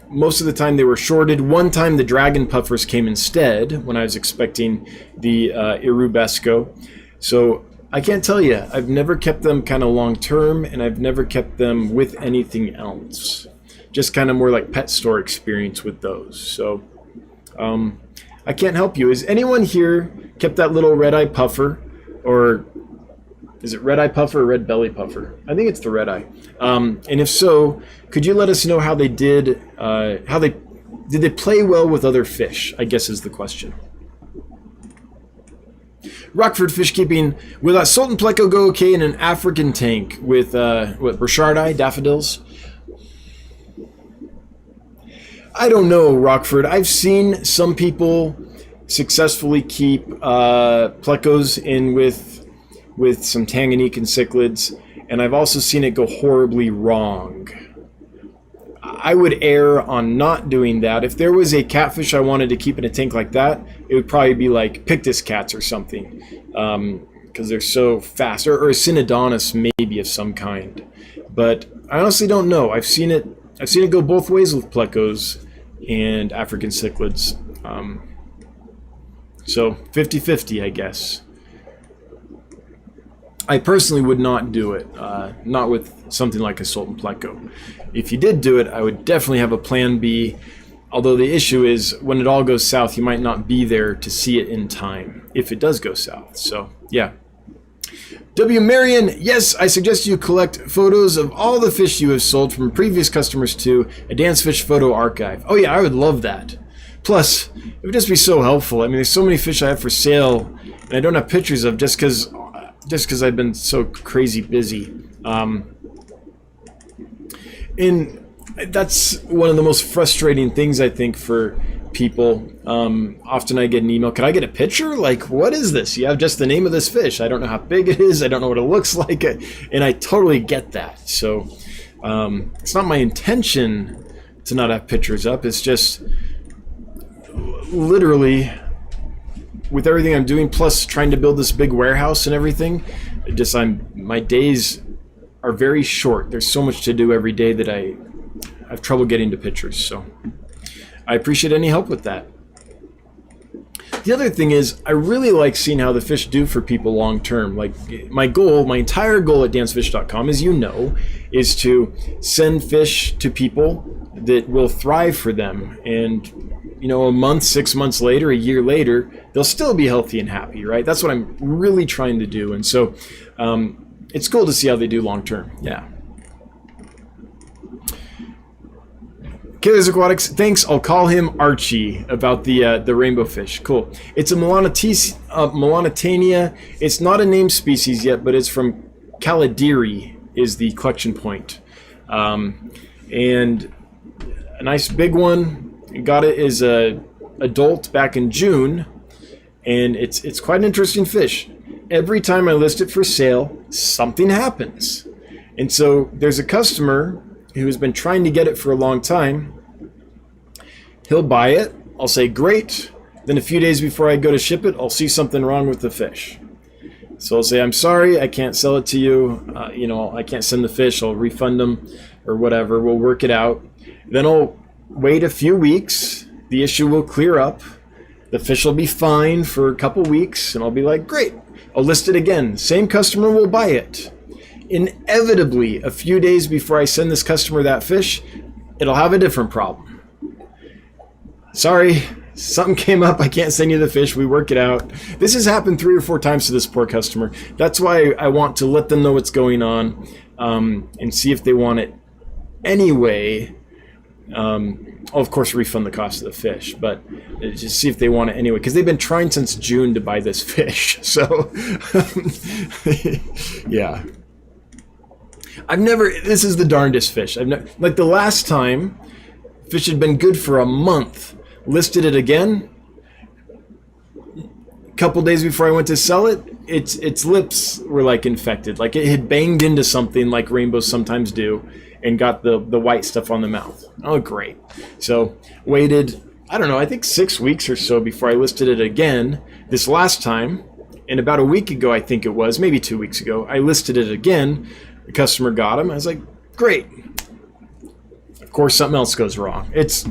Most of the time they were shorted. One time the dragon puffers came instead when I was expecting the irubesco. So I can't tell you. I've never kept them kind of long term, and I've never kept them with anything else. Just kind of more like pet store experience with those. So I can't help you. Is anyone here kept that little red-eye puffer, or is it red-eye puffer or red belly puffer? I think it's the red-eye. And if so, could you let us know how they did? Did they play well with other fish? I guess is the question. Rockford fish keeping. Will that Sultan Pleco go okay in an African tank with Burchardi daffodils? I don't know, Rockford. I've seen some people successfully keep plecos in with some Tanganyikan cichlids, and I've also seen it go horribly wrong. I would err on not doing that. If there was a catfish I wanted to keep in a tank like that, it would probably be like Pictus cats or something, because they're so fast, or a Synodontis maybe of some kind. But I honestly don't know. I've seen it go both ways with plecos and African cichlids. So 50-50, I guess. I personally would not do it, not with something like a Sultan Pleco. If you did do it, I would definitely have a plan B, although the issue is when it all goes south, you might not be there to see it in time, if it does go south. So, yeah. W. Marion, yes, I suggest you collect photos of all the fish you have sold from previous customers to a Dance Fish photo archive. Oh yeah, I would love that. Plus, it would just be so helpful. I mean, there's so many fish I have for sale, and I don't have pictures of just because I've been so crazy busy. And that's one of the most frustrating things, I think, for people. Often I get an email, can I get a picture? Like, what is this? You have just the name of this fish. I don't know how big it is. I don't know what it looks like. And I totally get that. So it's not my intention to not have pictures up. It's just literally with everything I'm doing, plus trying to build this big warehouse and everything, my days are very short. There's so much to do every day that I have trouble getting to pictures. So I appreciate any help with that. The other thing is, I really like seeing how the fish do for people long term. Like my entire goal at dancefish.com, as you know, is to send fish to people that will thrive for them. And a month, 6 months later, a year later, they'll still be healthy and happy, right? That's what I'm really trying to do. And so it's cool to see how they do long term. Yeah. Killers Aquatics, thanks. I'll call him Archie about the rainbow fish. Cool. It's a Melanotania. It's not a named species yet, but it's from Caladiri is the collection point. And a nice big one. Got it as a adult back in June, and it's quite an interesting fish. Every time I list it for sale, something happens. And so there's a customer who has been trying to get it for a long time. He'll buy it. I'll say, great. Then a few days before I go to ship it, I'll see something wrong with the fish. So I'll say, I'm sorry, I can't sell it to you. I can't send the fish. I'll refund them or whatever. We'll work it out. Then I'll wait a few weeks. The issue will clear up. The fish will be fine for a couple weeks, and I'll be like, great. I'll list it again. Same customer will buy it. inevitably, a few days before I send this customer that fish, it'll have a different problem. Sorry, something came up. I can't send you the fish. We work it out. This has happened 3 or 4 times to this poor customer. That's why I want to let them know what's going on, and see if they want it anyway. I'll of course refund the cost of the fish, but just see if they want it anyway, because they've been trying since June to buy this fish. So yeah, this is the darndest fish. Like the last time, fish had been good for a month, listed it again. A couple days before I went to sell it, its lips were like infected, like it had banged into something like rainbows sometimes do, and got the white stuff on the mouth. Oh, great. So waited, I don't know, I think 6 weeks or so before I listed it again. This last time, and about a week ago, I think it was, maybe 2 weeks ago, I listed it again. The customer got him. I was like, great. Of course, something else goes wrong. It's,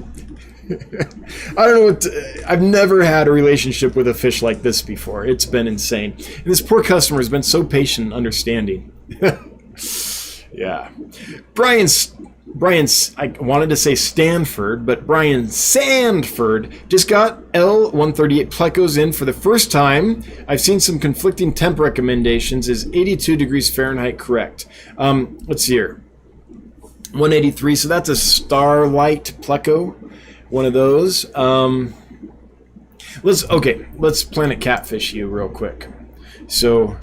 I don't know I've never had a relationship with a fish like this before. It's been insane. And this poor customer has been so patient and understanding. Yeah. Brian's, I wanted to say Stanford, but Brian Sandford just got L138 plecos in for the first time. I've seen some conflicting temp recommendations. Is 82 degrees Fahrenheit correct? Let's see here. 183, so that's a Starlight pleco, one of those. Let's Planet Catfish you real quick. So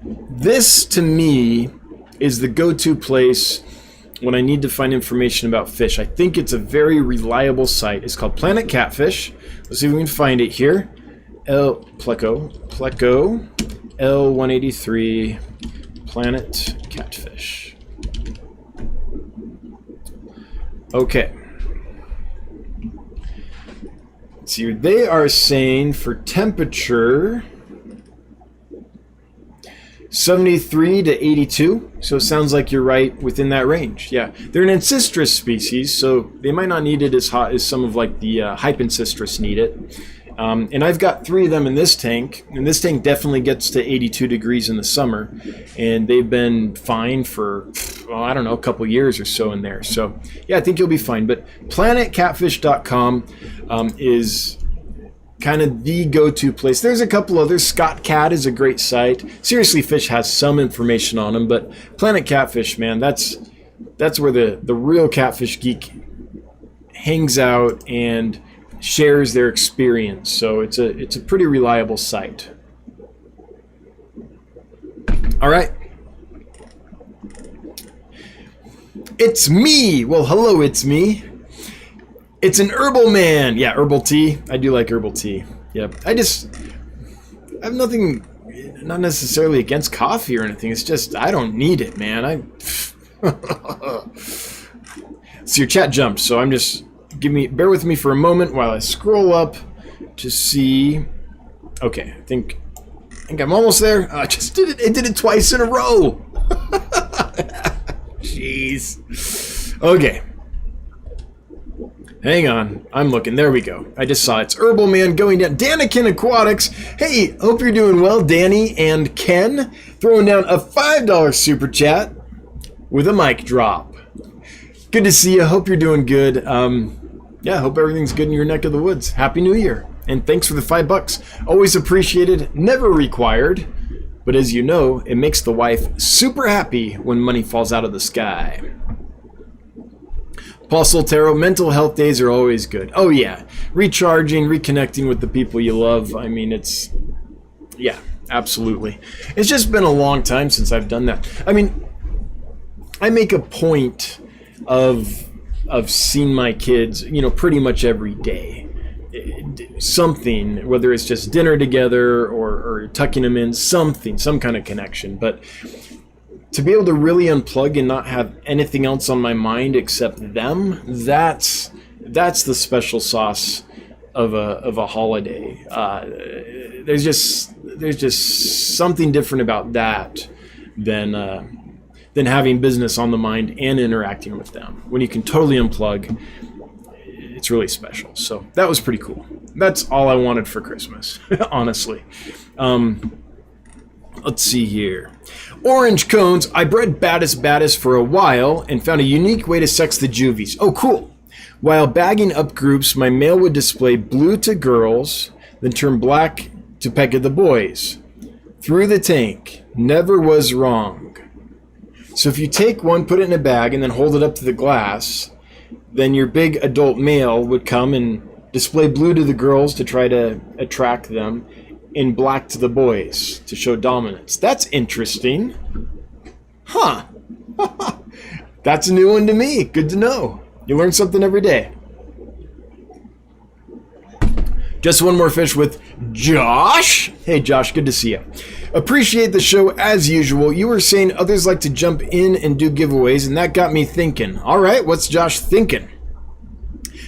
this to me is the go-to place when I need to find information about fish. I think it's a very reliable site. It's called Planet Catfish. Let's see if we can find it here. Pleco L183 Planet Catfish. Okay. Let's see, they are saying for temperature 73 to 82, so it sounds like you're right within that range. Yeah, they're an ancistrus species, so they might not need it as hot as some of like the hypancistrus need it. And I've got 3 of them in this tank, and this tank definitely gets to 82 degrees in the summer, and they've been fine for, well, I don't know, a couple years or so in there. So yeah, I think you'll be fine. But planetcatfish.com is kind of the go-to place. There's a couple others. Scott Cat is a great site. Seriously Fish has some information on them, but Planet Catfish, man, that's where the real catfish geek hangs out and shares their experience. So it's a pretty reliable site. All right. It's me. Well, hello, it's me. It's an herbal man. Yeah, herbal tea. I do like herbal tea. Yep. I have nothing, not necessarily against coffee or anything. It's just, I don't need it, man. So your chat jumped. So I'm just, bear with me for a moment while I scroll up to see. Okay, I think I'm almost there. I just did it. It did it twice in a row. Jeez. Okay. Hang on, I'm looking. There we go. I just saw it. It's Herbal Man going down. Daniken Aquatics. Hey, hope you're doing well, Danny and Ken. Throwing down a $5 super chat with a mic drop. Good to see you. Hope you're doing good. Yeah, hope everything's good in your neck of the woods. Happy New Year. And thanks for the $5. Always appreciated, never required. But as you know, it makes the wife super happy when money falls out of the sky. Paul Soltero, mental health days are always good. Oh yeah, recharging, reconnecting with the people you love. I mean, yeah, absolutely. It's just been a long time since I've done that. I mean, I make a point of seeing my kids, pretty much every day. Something, whether it's just dinner together or tucking them in, some kind of connection. But to be able to really unplug and not have anything else on my mind except them, that's the special sauce of a holiday. There's just something different about that than having business on the mind and interacting with them. When you can totally unplug, it's really special. So that was pretty cool. That's all I wanted for Christmas, honestly. Let's see here. Orange cones. I bred Batis for a while and found a unique way to sex the juvies. Oh, cool. While bagging up groups, my male would display blue to girls, then turn black to peck at the boys. Through the tank. Never was wrong. So if you take one, put it in a bag, and then hold it up to the glass, then your big adult male would come and display blue to the girls to try to attract them, and black to the boys to show dominance. That's interesting. Huh. That's a new one to me. Good to know. You learn something every day. Just one more fish with Josh. Hey, Josh, good to see you. Appreciate the show as usual. You were saying others like to jump in and do giveaways, and that got me thinking. All right, what's Josh thinking?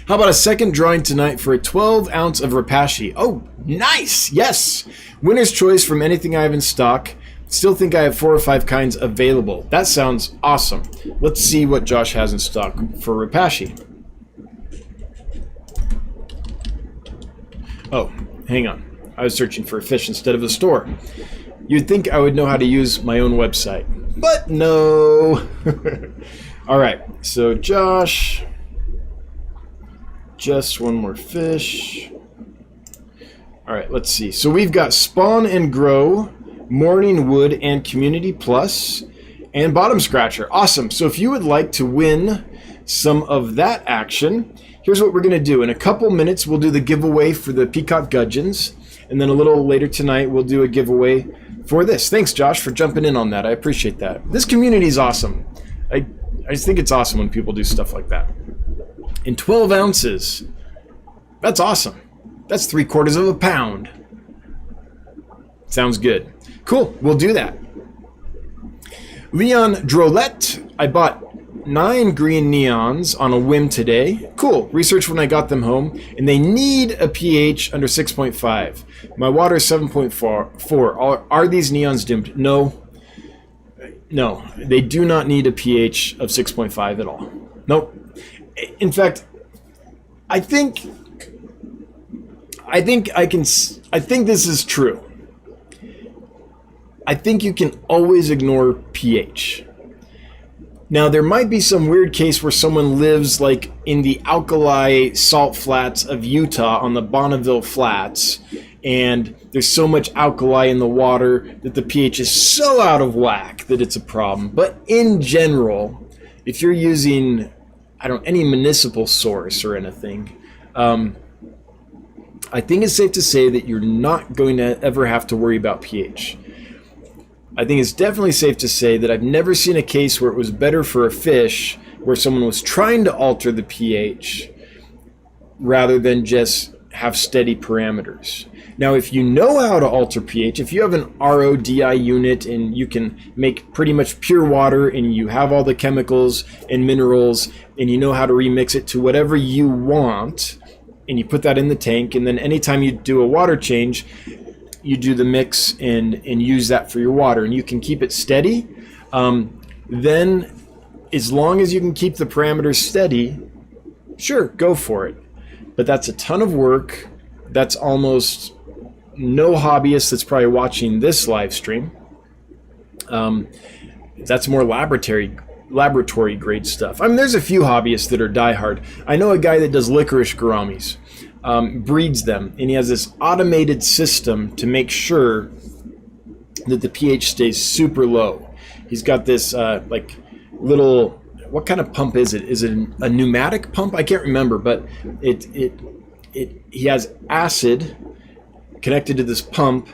How about a second drawing tonight for a 12 ounce of Repashy? Oh, nice. Yes. Winner's choice from anything I have in stock. Still think I have 4 or 5 kinds available. That sounds awesome. Let's see what Josh has in stock for Repashy. Oh, hang on. I was searching for a fish instead of a store. You'd think I would know how to use my own website, but no. All right, so Josh, just one more fish. All right, let's see. So we've got Spawn and Grow, Morning Wood, and Community Plus, and Bottom Scratcher. Awesome. So if you would like to win some of that action, here's what we're going to do. In a couple minutes, we'll do the giveaway for the Peacock Gudgeons, and then a little later tonight, we'll do a giveaway for this. Thanks, Josh, for jumping in on that. I appreciate that. This community is awesome. I just think it's awesome when people do stuff like that. In 12 ounces, that's awesome. That's 3/4 pounds. Sounds good. Cool, we'll do that. Leon Drolette, I bought 9 green neons on a whim today. Cool, researched when I got them home, and they need a pH under 6.5. My water is 7.4. Are these neons dimmed? No, they do not need a pH of 6.5 at all. Nope. In fact, I think this is true. I think you can always ignore pH. Now, there might be some weird case where someone lives like in the alkali salt flats of Utah on the Bonneville Flats, and there's so much alkali in the water that the pH is so out of whack that it's a problem. But in general, if you're using, any municipal source or anything, I think it's safe to say that you're not going to ever have to worry about pH. I think it's definitely safe to say that I've never seen a case where it was better for a fish where someone was trying to alter the pH rather than just have steady parameters. Now, if you know how to alter pH, if you have an RODI unit and you can make pretty much pure water and you have all the chemicals and minerals and you know how to remix it to whatever you want, and you put that in the tank, and then anytime you do a water change, you do the mix and use that for your water, and you can keep it steady, then as long as you can keep the parameters steady, sure, go for it. But that's a ton of work. That's almost no hobbyist that's probably watching this live stream. That's more laboratory grade stuff. There's a few hobbyists that are diehard. I know a guy that does licorice gouramis. Breeds them, and he has this automated system to make sure that the pH stays super low. He's got this little, what kind of pump is it? Is it a pneumatic pump? I can't remember, but he has acid connected to this pump,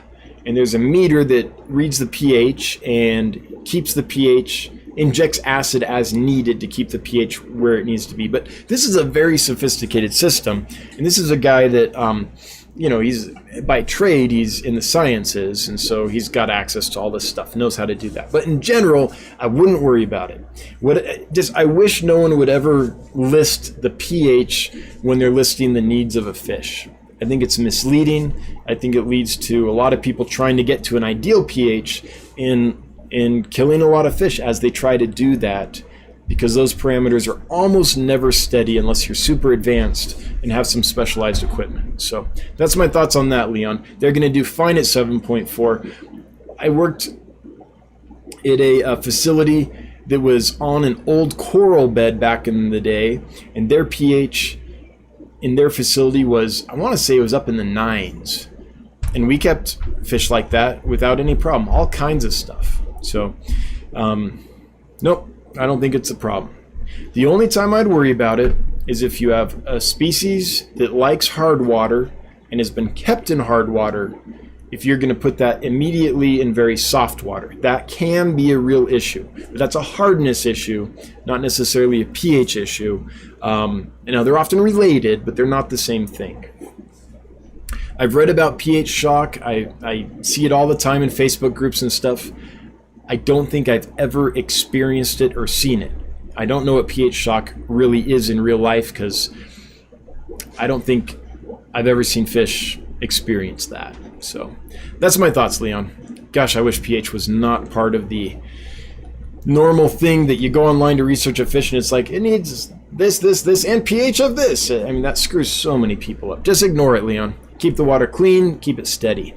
and there's a meter that reads the pH and keeps the pH, injects acid as needed to keep the pH where it needs to be. But this is a very sophisticated system, and this is a guy that he's by trade, he's in the sciences, and so he's got access to all this stuff, knows how to do that. But in general, I wouldn't worry about it. I wish no one would ever list the pH when they're listing the needs of a fish. I think it's misleading. I think it leads to a lot of people trying to get to an ideal pH in killing a lot of fish as they try to do that, because those parameters are almost never steady unless you're super advanced and have some specialized equipment. So that's my thoughts on that, Leon. They're going to do fine at 7.4. I worked at a facility that was on an old coral bed back in the day, and their pH in their facility was, I want to say it was up in the 9s. And we kept fish like that without any problem, all kinds of stuff. So, nope, I don't think it's a problem. The only time I'd worry about it is if you have a species that likes hard water and has been kept in hard water, if you're going to put that immediately in very soft water. That can be a real issue. But that's a hardness issue, not necessarily a pH issue. Now, they're often related, but they're not the same thing. I've read about pH shock. I see it all the time in Facebook groups and stuff. I don't think I've ever experienced it or seen it. I don't know what pH shock really is in real life because I don't think I've ever seen fish experience that. So that's my thoughts, Leon. Gosh, I wish pH was not part of the normal thing that you go online to research a fish and it's like, it needs this, and pH of this. I mean, that screws so many people up. Just ignore it, Leon. Keep the water clean, keep it steady.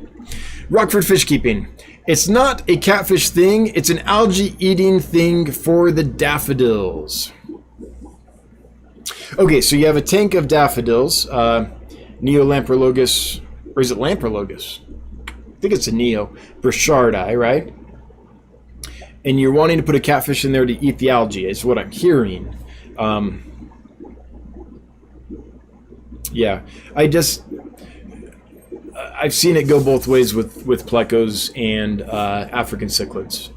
Rockford fish keeping. It's not a catfish thing, it's an algae eating thing for the daffodils. Okay, so you have a tank of daffodils, Neolamprologus, or is it Lamprologus? I think it's a Neo, Burchardi, right? And you're wanting to put a catfish in there to eat the algae, is what I'm hearing. Yeah, I've seen it go both ways with plecos and African cichlids.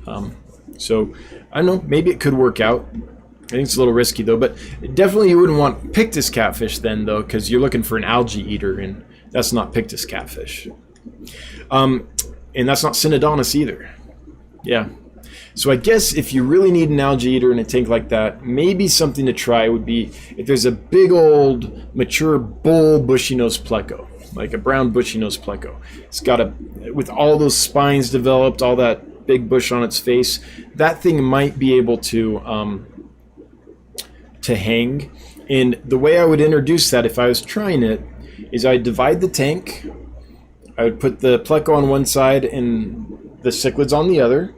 So I don't know, maybe it could work out. I think it's a little risky though, but definitely you wouldn't want Pictus catfish then though, because you're looking for an algae eater, and that's not Pictus catfish. And that's not Synodontis either. Yeah. So I guess if you really need an algae eater in a tank like that, maybe something to try would be if there's a big old mature bull bushy nose pleco, like a brown bushy nose pleco. It's got with all those spines developed, all that big bush on its face, that thing might be able to hang. And the way I would introduce that if I was trying it is I'd divide the tank. I would put the pleco on one side and the cichlids on the other.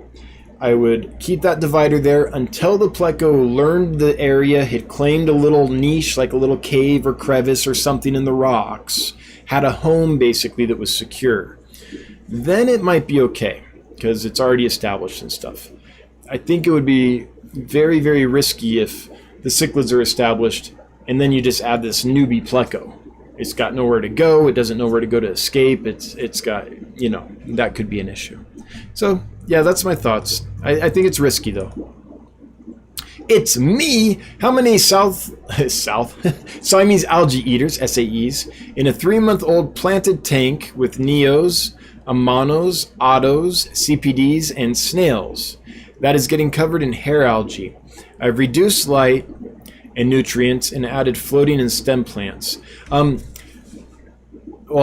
I would keep that divider there until the pleco learned the area, had claimed a little niche, like a little cave or crevice or something in the rocks, had a home basically that was secure. Then it might be okay because it's already established and stuff. I think it would be very, very risky if the cichlids are established and then you just add this newbie pleco. It's got nowhere to go. It doesn't know where to go to escape. It's got, that could be an issue. So yeah, that's my thoughts. I think it's risky though. It's me. How many Siamese algae eaters, SAEs, in a 3-month-old planted tank with Neos, Amanos, Ottos, CPDs, and snails? That is getting covered in hair algae. I've reduced light and nutrients and added floating and stem plants. Well,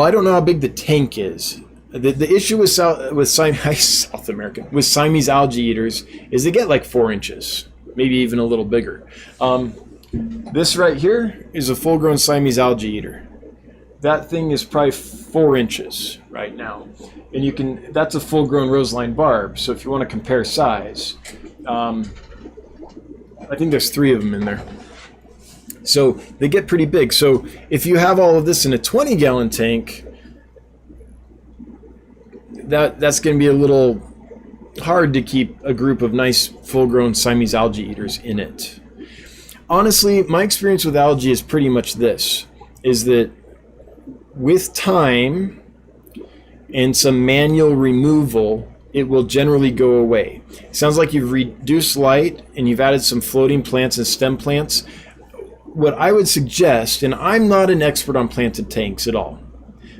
I don't know how big the tank is. The issue with South American with Siamese algae eaters is they get like 4 inches, maybe even a little bigger. This right here is a full-grown Siamese algae eater. That thing is probably 4 inches right now, and that's a full-grown roseline barb. So if you want to compare size, I think there's 3 of them in there. So they get pretty big. So if you have all of this in a 20-gallon tank, that's going to be a little hard to keep a group of nice full-grown Siamese algae eaters in it. Honestly, my experience with algae is pretty much this, is that with time and some manual removal, it will generally go away. Sounds like you've reduced light and you've added some floating plants and stem plants. What I would suggest, and I'm not an expert on planted tanks at all,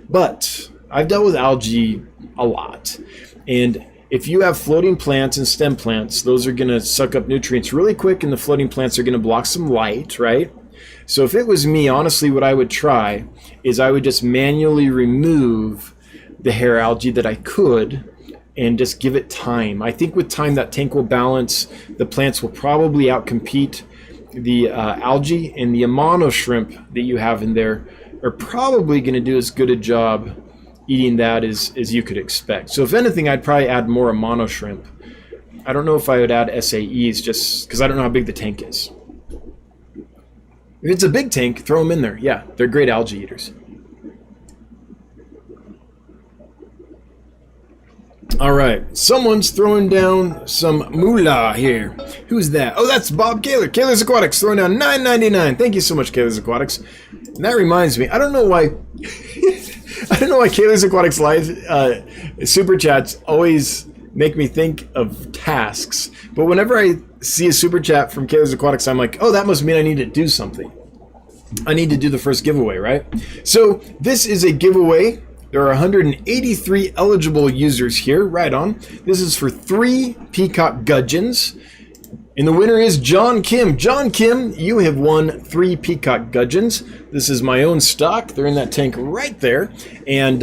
but I've dealt with algae a lot. And if you have floating plants and stem plants, those are going to suck up nutrients really quick, and the floating plants are going to block some light, right? So if it was me, honestly, what I would try is I would just manually remove the hair algae that I could and just give it time. I think with time that tank will balance. The plants will probably outcompete the algae, and the Amano shrimp that you have in there are probably going to do as good a job eating that as you could expect. So if anything, I'd probably add more mono shrimp. I don't know if I would add SAEs just because I don't know how big the tank is. If it's a big tank, throw them in there. Yeah, they're great algae eaters. All right, someone's throwing down some moolah here. Who's that? Oh, that's Bob Kaler. Kaler's Aquatics throwing down $9.99. Thank you so much, Kaler's Aquatics. And that reminds me, I don't know why Kaler's Aquatics live super chats always make me think of tasks. But whenever I see a super chat from Kaler's Aquatics, I'm like, oh, that must mean I need to do something. I need to do the first giveaway, right? So this is a giveaway. There are 183 eligible users here, right on. This is for 3 Peacock Gudgeons. And the winner is John Kim. John Kim, you have won 3 Peacock Gudgeons. This is my own stock. They're in that tank right there. And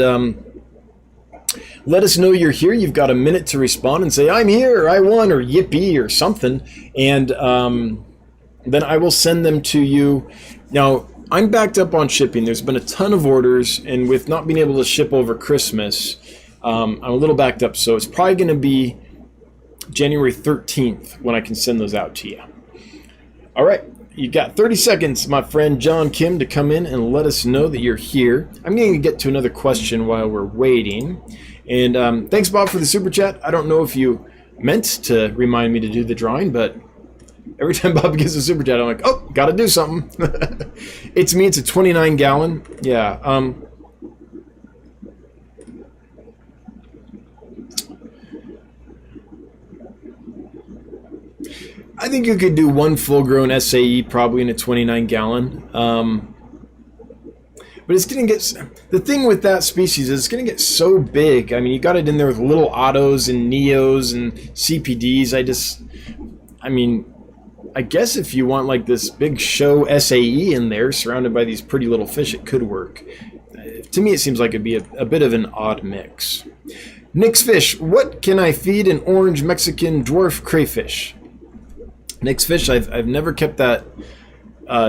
let us know you're here. You've got a minute to respond and say, I'm here, I won, or yippee, or something. And then I will send them to you. Now, I'm backed up on shipping. There's been a ton of orders, and with not being able to ship over Christmas, I'm a little backed up. So it's probably going to be January 13th when I can send those out to you. All right, you got 30 seconds, my friend John Kim, to come in and let us know that you're here. I'm going to get to another question while we're waiting. And thanks, Bob, for the super chat. I don't know if you meant to remind me to do the drawing, but every time Bob gives a super chat, I'm like, oh, got to do something. It's me. It's a 29 gallon. Yeah. I think you could do one full-grown SAE probably in a 29 gallon. But it's going to get, the thing with that species is it's going to get so big. I mean, you got it in there with little autos and neos and CPDs. I guess if you want like this big show SAE in there surrounded by these pretty little fish, it could work. To me, it seems like it'd be a bit of an odd mix. Nick's Fish, what can I feed an orange Mexican dwarf crayfish? Nick's Fish, I've never kept that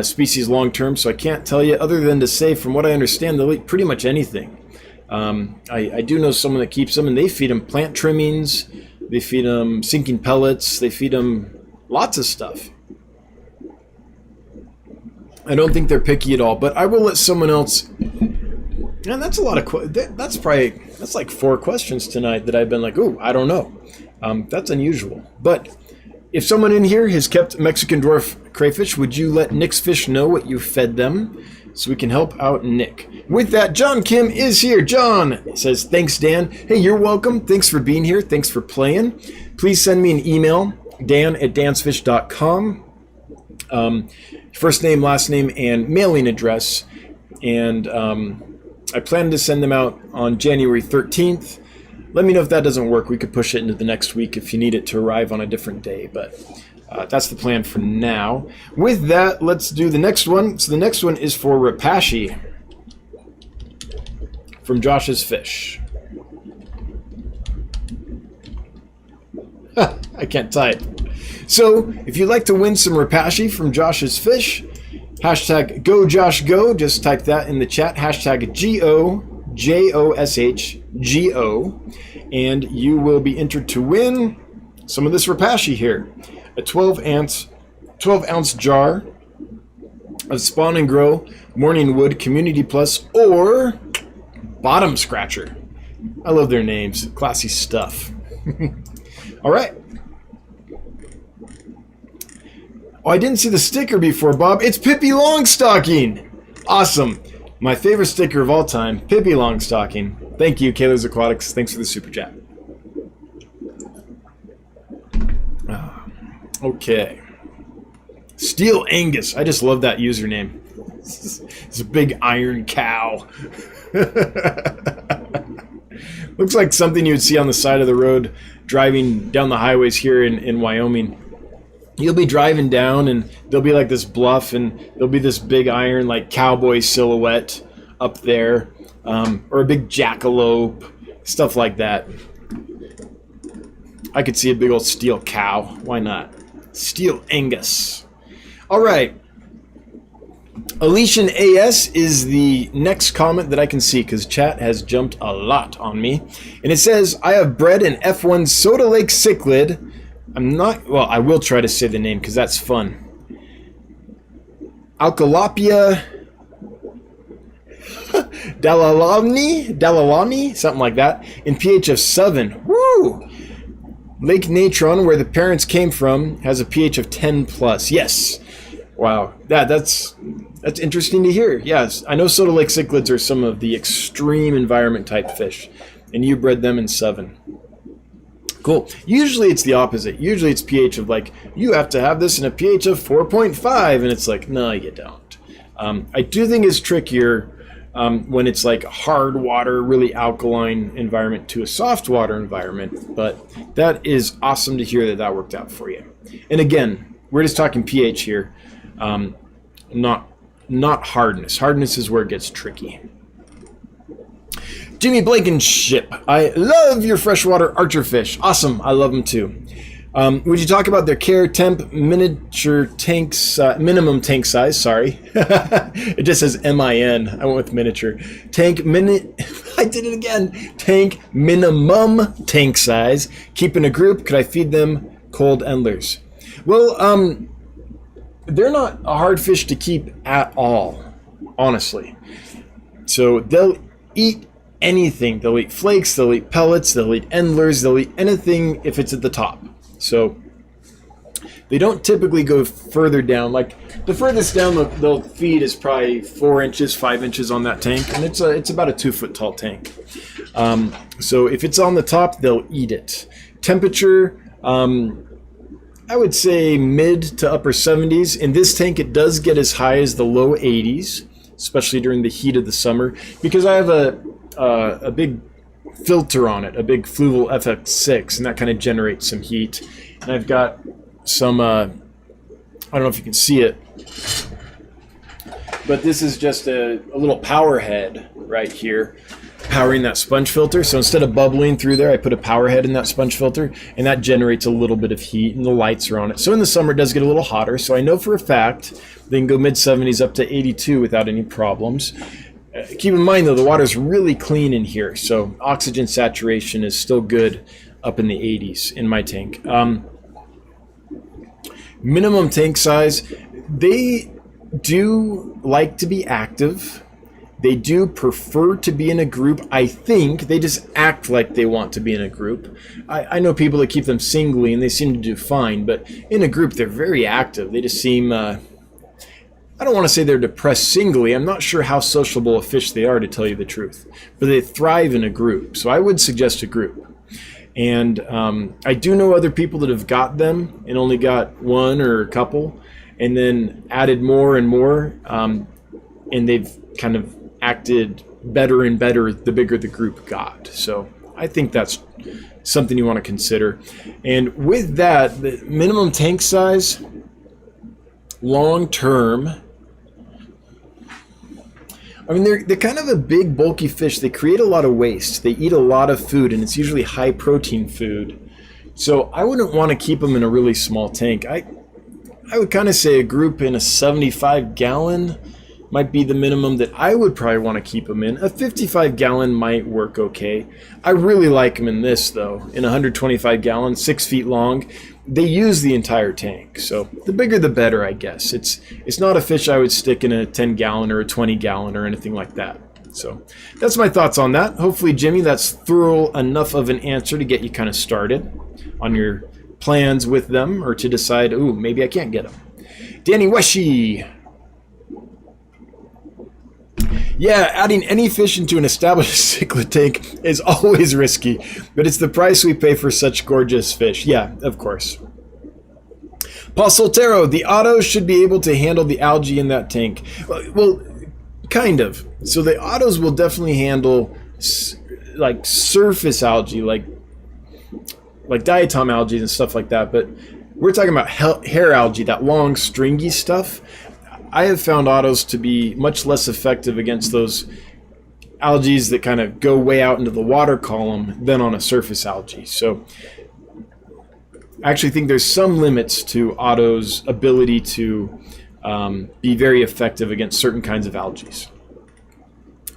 species long term, so I can't tell you other than to say, from what I understand, they'll eat pretty much anything. I do know someone that keeps them, and they feed them plant trimmings, they feed them sinking pellets, they feed them lots of stuff. I don't think they're picky at all, but I will let someone else. And that's a lot of that's like 4 questions tonight that I've been like, ooh, I don't know. That's unusual. But if someone in here has kept Mexican dwarf crayfish, would you let Nick's Fish know what you fed them so we can help out Nick? With that, John Kim is here. John says, thanks, Dan. Hey, you're welcome. Thanks for being here. Thanks for playing. Please send me an email, dan@dansfish.com. First name, last name, and mailing address. And I plan to send them out on January 13th. Let me know if that doesn't work. We could push it into the next week if you need it to arrive on a different day. But that's the plan for now. With that, let's do the next one. So the next one is for Rapashi from Josh's Fish. I can't type. So if you'd like to win some Rapashi from Josh's Fish, hashtag GoJoshGo. Just type that in the chat. Hashtag GOJOSHGO. And you will be entered to win some of this Rapashi here. A 12-ounce jar of Spawn and Grow Morning Wood Community Plus or Bottom Scratcher. I love their names. Classy stuff. All right. Oh, I didn't see the sticker before, Bob. It's Pippi Longstocking. Awesome. My favorite sticker of all time, Pippi Longstocking. Thank you, Kaler's Aquatics. Thanks for the super chat. Okay. Steel Angus. I just love that username. It's a big iron cow. Looks like something you would see on the side of the road driving down the highways here in Wyoming. You'll be driving down and there'll be like this bluff and there'll be this big iron like cowboy silhouette up there, or a big jackalope, stuff like that. I could see a big old steel cow. Why not? Steel Angus. All right. Alician AS is the next comment that I can see because chat has jumped a lot on me. And it says, I have bred an F1 Soda Lake cichlid. Well, I will try to say the name because that's fun. Alcalopia Dalalani, something like that, in pH of 7. Woo! Lake Natron, where the parents came from, has a pH of 10 plus. Yes. Wow. That's interesting to hear. Yes. I know Soda Lake cichlids are some of the extreme environment type fish, and you bred them in 7. Cool. Usually it's the opposite. Usually it's pH of like, you have to have this in a pH of 4.5, and it's like, no, you don't. I do think it's trickier when it's like hard water, really alkaline environment to a soft water environment, but that is awesome to hear that that worked out for you. And again, we're just talking pH here, not hardness. Hardness is where it gets tricky. Jimmy Blankenship, I love your freshwater archerfish. Awesome, I love them too. Would you talk about their care, temp, miniature tanks, minimum tank size? Sorry, it just says MIN. I went with miniature tank. I did it again. Tank minimum tank size. Keep in a group. Could I feed them cold endlers? Well, they're not a hard fish to keep at all, honestly. So they'll eat anything. They'll eat flakes, they'll eat pellets, they'll eat endlers, they'll eat anything if it's at the top. So they don't typically go further down. Like the furthest down they'll feed is probably 4 inches, 5 inches on that tank, and it's about a 2 foot tall tank. So if it's on the top, they'll eat it. Temperature, I would say mid to upper 70s. In this tank, it does get as high as the low 80s, especially during the heat of the summer, because I have a big filter on it, a big Fluval FX6, and that kind of generates some heat. And I've got some, I don't know if you can see it, but this is just a little power head right here, powering that sponge filter. So instead of bubbling through there, I put a power head in that sponge filter, and that generates a little bit of heat, and the lights are on it. So in the summer, it does get a little hotter. So I know for a fact they can go mid-70s up to 82 without any problems. Keep in mind, though, the water's really clean in here, so oxygen saturation is still good up in the 80s in my tank. Minimum tank size, they do like to be active. They do prefer to be in a group. I think they just act like they want to be in a group. I know people that keep them singly, and they seem to do fine, but in a group, they're very active. They just seem... I don't want to say they're depressed singly. I'm not sure how sociable a fish they are, to tell you the truth. But they thrive in a group. So I would suggest a group. And I do know other people that have got them and only got one or a couple, and then added more and more. And they've kind of acted better and better the bigger the group got. So I think that's something you want to consider. And with that, the minimum tank size, long term, I mean, they're kind of a big, bulky fish. They create a lot of waste. They eat a lot of food, and it's usually high-protein food. So I wouldn't want to keep them in a really small tank. I would kind of say a group in a 75-gallon might be the minimum that I would probably want to keep them in. A 55-gallon might work okay. I really like them in this, though. In 125-gallon, 6 feet long. They use the entire tank, so the bigger the better, I guess. It's not a fish I would stick in a 10-gallon or a 20-gallon or anything like that. So that's my thoughts on that. Hopefully, Jimmy, that's thorough enough of an answer to get you kind of started on your plans with them, or to decide, ooh, maybe I can't get them. Danny Weshi. Yeah, adding any fish into an established cichlid tank is always risky, but it's the price we pay for such gorgeous fish. Yeah, of course. Paul Soltero, the autos should be able to handle the algae in that tank. Well, kind of. So the autos will definitely handle like surface algae, like diatom algae and stuff like that, but we're talking about hair algae, that long stringy stuff. I have found autos to be much less effective against those algae that kind of go way out into the water column than on a surface algae. So I actually think there's some limits to autos' ability to be very effective against certain kinds of algae.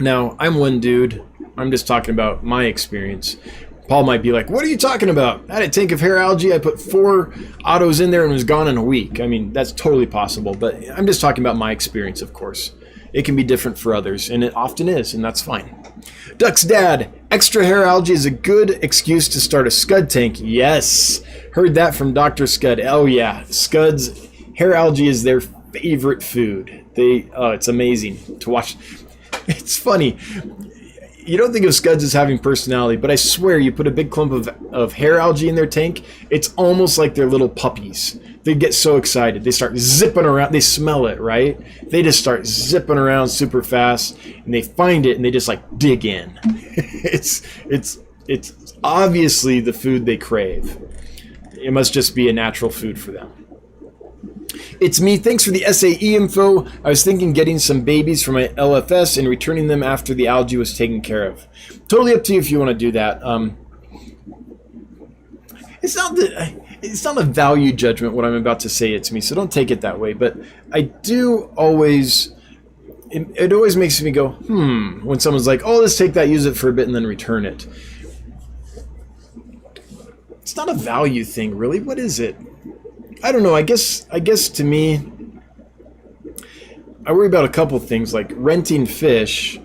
Now, I'm one dude. I'm just talking about my experience. Paul might be like, what are you talking about? I had a tank of hair algae. I put 4 autos in there and was gone in a week. I mean, that's totally possible, but I'm just talking about my experience, of course. It can be different for others, and it often is, and that's fine. Duck's dad, extra hair algae is a good excuse to start a scud tank. Yes, heard that from Dr. Scud. Oh yeah, Scud's hair algae is their favorite food. It's amazing to watch. It's funny. You don't think of Scuds as having personality, but I swear you put a big clump of hair algae in their tank, it's almost like they're little puppies. They get so excited. They start zipping around. They smell it, right? They just start zipping around super fast, and they find it, and they just like dig in. It's obviously the food they crave. It must just be a natural food for them. It's me. Thanks for the SAE info. I was thinking getting some babies for my LFS and returning them after the algae was taken care of. Totally up to you if you want to do that. It's not a value judgment what I'm about to say. It's me, so don't take it that way. But I do always, it always makes me go, when someone's like, oh, let's take that, use it for a bit, and then return it. It's not a value thing, really. What is it? I don't know. I guess to me, I worry about a couple things, like renting fish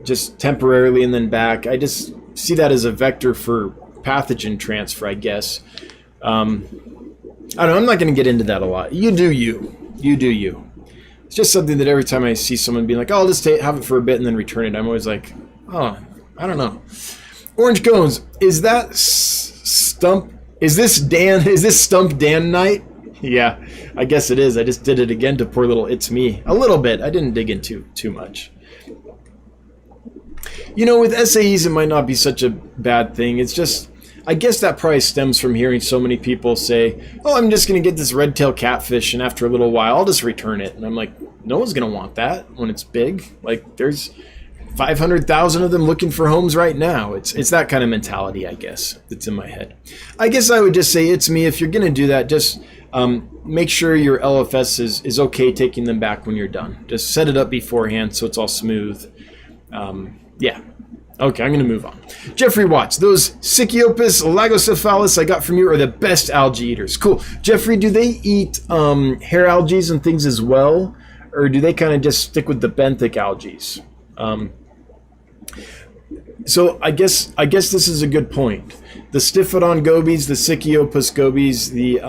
just temporarily and then back. I just see that as a vector for pathogen transfer, I guess. I don't know. I'm not going to get into that a lot. You do you. You do you. It's just something that every time I see someone being like, oh, I'll just have it for a bit and then return it, I'm always like, oh, I don't know. Orange Cones, is that stump? Is this Stump Dan night? Yeah, I guess it is. I just did it again to poor little It's Me. A little bit. I didn't dig into too much. You know, with SAEs, it might not be such a bad thing. It's just, I guess that probably stems from hearing so many people say, oh, I'm just going to get this red-tailed catfish, and after a little while, I'll just return it. And I'm like, no one's going to want that when it's big. Like, there's 500,000 of them looking for homes right now. It's that kind of mentality, I guess, that's in my head. I guess I would just say, It's Me. If you're going to do that, just make sure your LFS is okay taking them back when you're done. Just set it up beforehand so it's all smooth. Yeah. Okay, I'm going to move on. Jeffrey Watts, those Sicyopus lagocephalus I got from you are the best algae eaters. Cool. Jeffrey, do they eat hair algae and things as well? Or do they kind of just stick with the benthic algae? So I guess this is a good point. The Stiphodon gobies, the Sicyopus gobies, the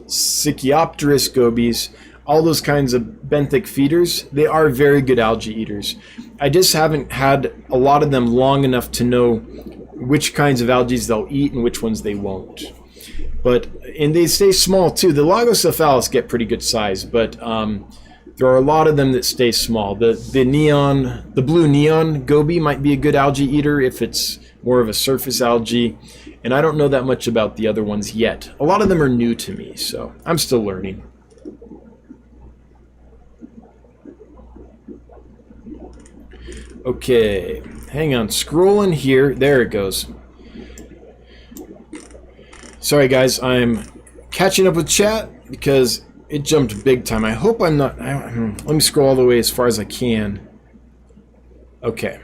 Sicyopterus gobies, all those kinds of benthic feeders, they are very good algae eaters. I just haven't had a lot of them long enough to know which kinds of algae they'll eat and which ones they won't. And they stay small too. The Lagocephalus get pretty good size, but there are a lot of them that stay small. The blue neon goby might be a good algae eater if it's more of a surface algae. And I don't know that much about the other ones yet. A lot of them are new to me, so I'm still learning. Okay, hang on, scrolling here. There it goes. Sorry guys, I'm catching up with chat because it jumped big time. I hope I'm not... let me scroll all the way as far as I can. Okay.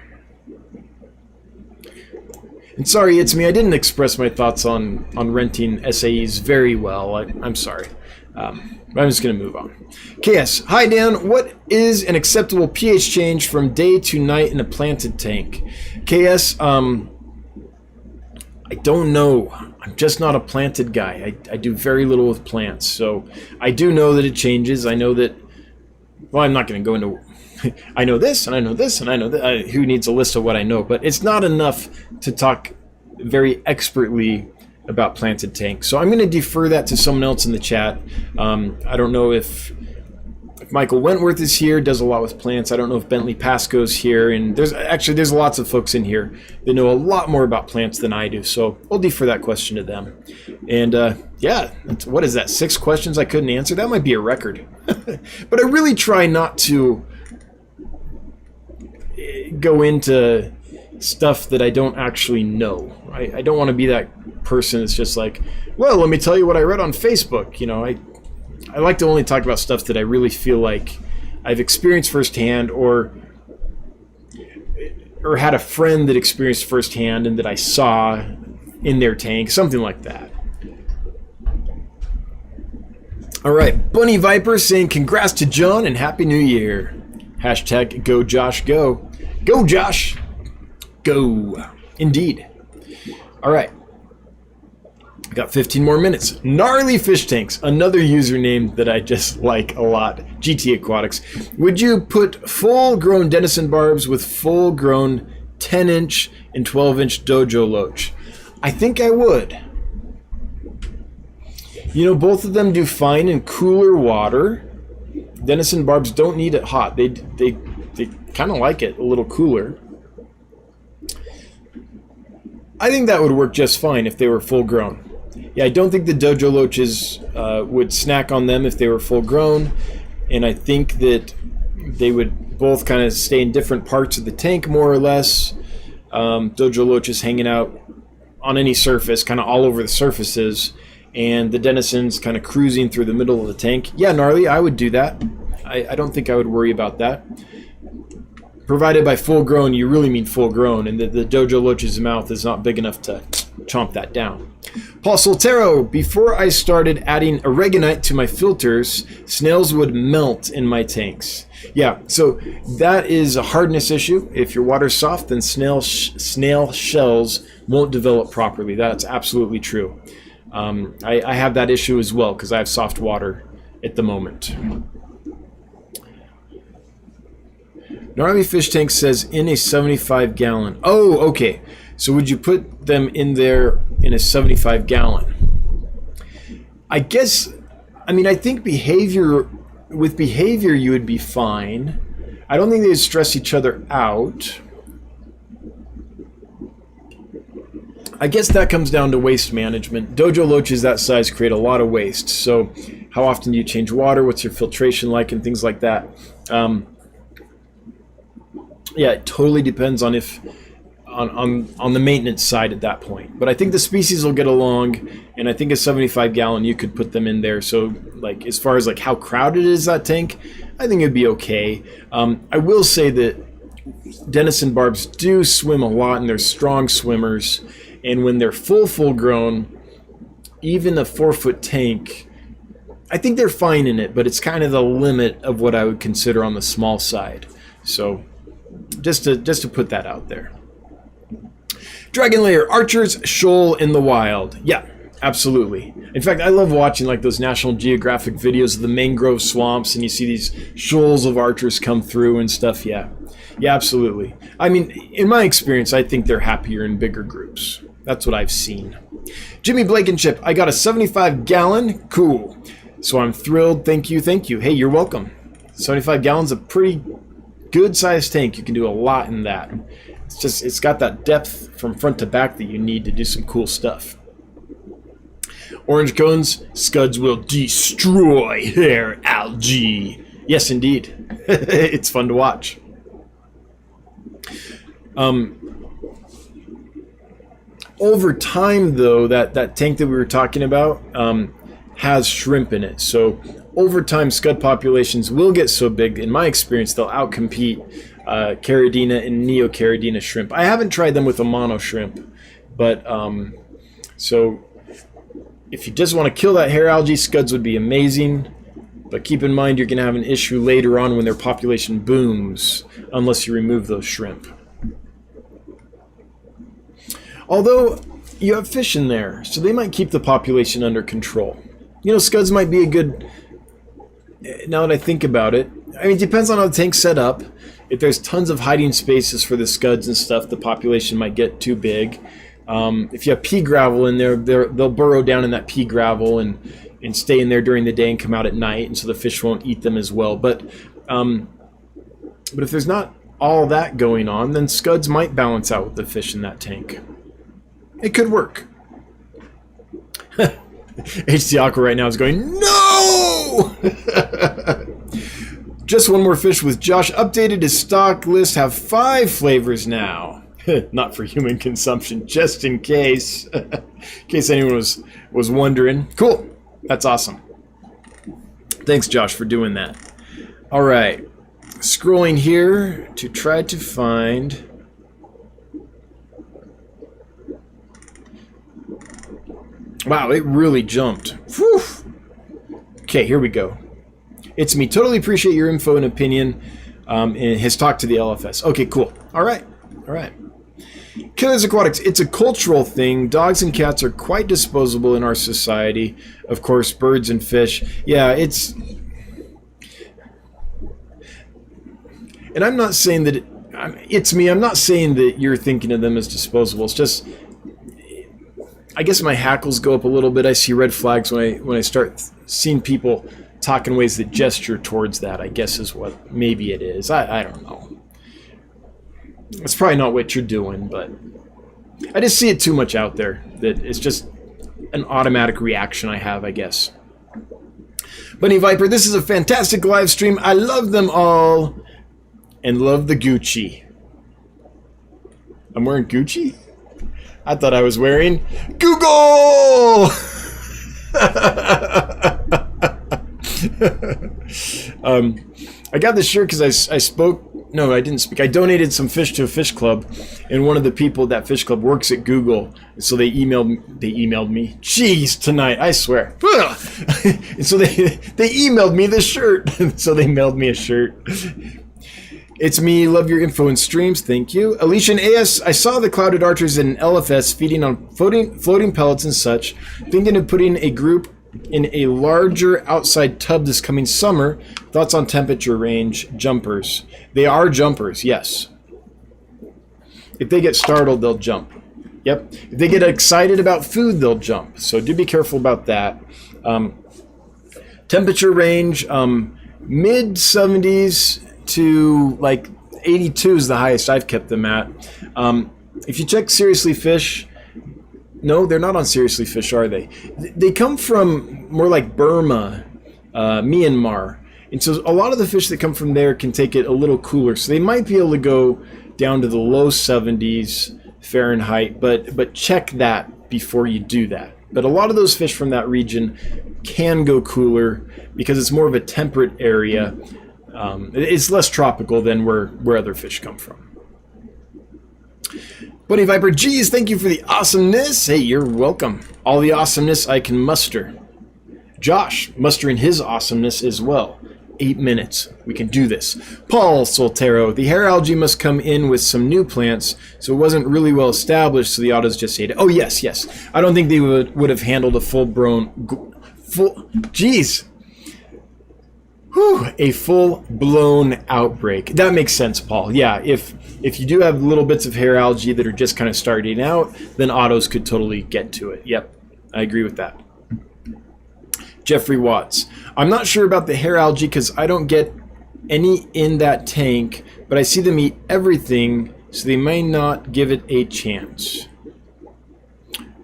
And sorry, It's Me. I didn't express my thoughts on renting SAEs very well. I'm sorry. I'm just going to move on. KS. Hi, Dan. What is an acceptable pH change from day to night in a planted tank? KS, I don't know. I'm just not a planted guy. I do very little with plants. So I do know that it changes. I know that... Well, I'm not going to go into... I know this, and I know this, and I know that. Who needs a list of what I know? But it's not enough to talk very expertly about planted tanks. So I'm going to defer that to someone else in the chat. I don't know if Michael Wentworth is here, does a lot with plants. I don't know if Bentley Pascoe's here. And there's lots of folks in here that know a lot more about plants than I do. So I'll defer that question to them. And yeah, what is that? 6 questions I couldn't answer? That might be a record. But I really try not to go into stuff that I don't actually know. I don't want to be that person that's just like, well, let me tell you what I read on Facebook. You know, I like to only talk about stuff that I really feel like I've experienced firsthand, or had a friend that experienced firsthand and that I saw in their tank, something like that. All right, Bunny Viper saying congrats to John and Happy New Year. Hashtag go Josh go. Go Josh go. Indeed. All right. I got 15 more minutes. Gnarly Fish Tanks, another username that I just like a lot. GT Aquatics. Would you put full-grown Denison barbs with full-grown 10-inch and 12-inch dojo loach? I think I would. You know, both of them do fine in cooler water. Denison barbs don't need it hot. They kind of like it a little cooler. I think that would work just fine if they were full-grown. Yeah, I don't think the dojo loaches would snack on them if they were full-grown, and I think that they would both kind of stay in different parts of the tank, more or less. Dojo loaches hanging out on any surface, kind of all over the surfaces, and the Denisons kind of cruising through the middle of the tank. Yeah, Gnarly, I would do that. I don't think I would worry about that. Provided by full-grown, you really mean full-grown, and the dojo loach's mouth is not big enough to chomp that down. Paul Soltero, before I started adding aragonite to my filters, snails would melt in my tanks. Yeah, so that is a hardness issue. If your water's soft, then snail shells won't develop properly. That's absolutely true. I have that issue as well because I have soft water at the moment. Gnarly Fish Tank says in a 75-gallon. Oh, okay. So would you put them in there in a 75-gallon? I guess, I mean, I think with behavior you would be fine. I don't think they'd stress each other out. I guess that comes down to waste management. Dojo loaches that size create a lot of waste. So how often do you change water? What's your filtration like and things like that? Yeah, it totally depends on on the maintenance side at that point. But I think the species will get along, and I think a 75-gallon you could put them in there. So like as far as like how crowded is that tank, I think it'd be okay. I will say that Denison barbs do swim a lot, and they're strong swimmers. And when they're full grown, even a 4-foot tank, I think they're fine in it, but it's kind of the limit of what I would consider on the small side. So just to put that out there. Dragon Lair, Archer's Shoal in the Wild. Yeah, absolutely. In fact, I love watching like those National Geographic videos of the mangrove swamps, and you see these shoals of archers come through and stuff. Yeah, absolutely. I mean, in my experience, I think they're happier in bigger groups. That's what I've seen. Jimmy Blankenship, I got a 75-gallon. Cool. So I'm thrilled. Thank you. Hey, you're welcome. 75 gallons, a pretty good sized tank. You can do a lot in that. It's got that depth from front to back that you need to do some cool stuff. Orange Cones, Scuds will destroy hair algae. Yes, indeed. It's fun to watch. Over time, though, that tank that we were talking about has shrimp in it. So over time, scud populations will get so big, in my experience, they'll outcompete Caridina and Neocaridina shrimp. I haven't tried them with a mono shrimp, but so if you just want to kill that hair algae, scuds would be amazing. But keep in mind, you're going to have an issue later on when their population booms, unless you remove those shrimp. Although you have fish in there, so they might keep the population under control. You know, scuds might be a good, now that I think about it, I mean, it depends on how the tank's set up. If there's tons of hiding spaces for the scuds and stuff, the population might get too big. If you have pea gravel in there, they'll burrow down in that pea gravel and stay in there during the day and come out at night, and so the fish won't eat them as well. But if there's not all that going on, then scuds might balance out with the fish in that tank. It could work. HC Aqua right now is going, no! Just one more fish with Josh. Updated his stock list. Have 5 flavors now. Not for human consumption, just in case. In case anyone was wondering. Cool. That's awesome. Thanks, Josh, for doing that. All right. Scrolling here to try to find... Wow, it really jumped. Whew. Okay, here we go. It's me. Totally appreciate your info and opinion. And his talk to the LFS. Okay, cool. All right. All right. Killers Aquatics, it's a cultural thing. Dogs and cats are quite disposable in our society. Of course, birds and fish. Yeah, it's... And I'm not saying that... It's me. I'm not saying that you're thinking of them as disposable. It's just... I guess my hackles go up a little bit. I see red flags when I start seeing people talk in ways that gesture towards that, I guess is what maybe it is. I don't know. It's probably not what you're doing, but I just see it too much out there that it's just an automatic reaction I have, I guess. Bunny Viper, this is a fantastic live stream. I love them all and love the Gucci. I'm wearing Gucci? I thought I was wearing Google! I got this shirt because I spoke... No, I didn't speak. I donated some fish to a fish club, and one of the people at that fish club works at Google. So they emailed me. Jeez, tonight, I swear. And so they emailed me this shirt. So they mailed me a shirt. It's me. Love your info and streams. Thank you. Alicia and AS, I saw the clouded archers in LFS feeding on floating pellets and such. Thinking of putting a group in a larger outside tub this coming summer. Thoughts on temperature range? Jumpers. They are jumpers, yes. If they get startled, they'll jump. Yep. If they get excited about food, they'll jump. So do be careful about that. Temperature range, mid 70s to like 82 is the highest I've kept them at. If you check Seriously Fish, no, they're not on Seriously Fish, are they? They come from more like Burma, Myanmar. And so a lot of the fish that come from there can take it a little cooler. So they might be able to go down to the low 70s Fahrenheit, but check that before you do that. But a lot of those fish from that region can go cooler because it's more of a temperate area. It's less tropical than where other fish come from. Bunny Viper, geez, thank you for the awesomeness. Hey, you're welcome. All the awesomeness I can muster. Josh, mustering his awesomeness as well. 8 minutes. We can do this. Paul Soltero, the hair algae must come in with some new plants, so it wasn't really well established, so the autos just ate it. Oh, yes. I don't think they would have handled a a full-blown outbreak. That makes sense, Paul. Yeah, if you do have little bits of hair algae that are just kind of starting out, then autos could totally get to it. Yep, I agree with that. Jeffrey Watts. I'm not sure about the hair algae because I don't get any in that tank, but I see them eat everything, so they may not give it a chance.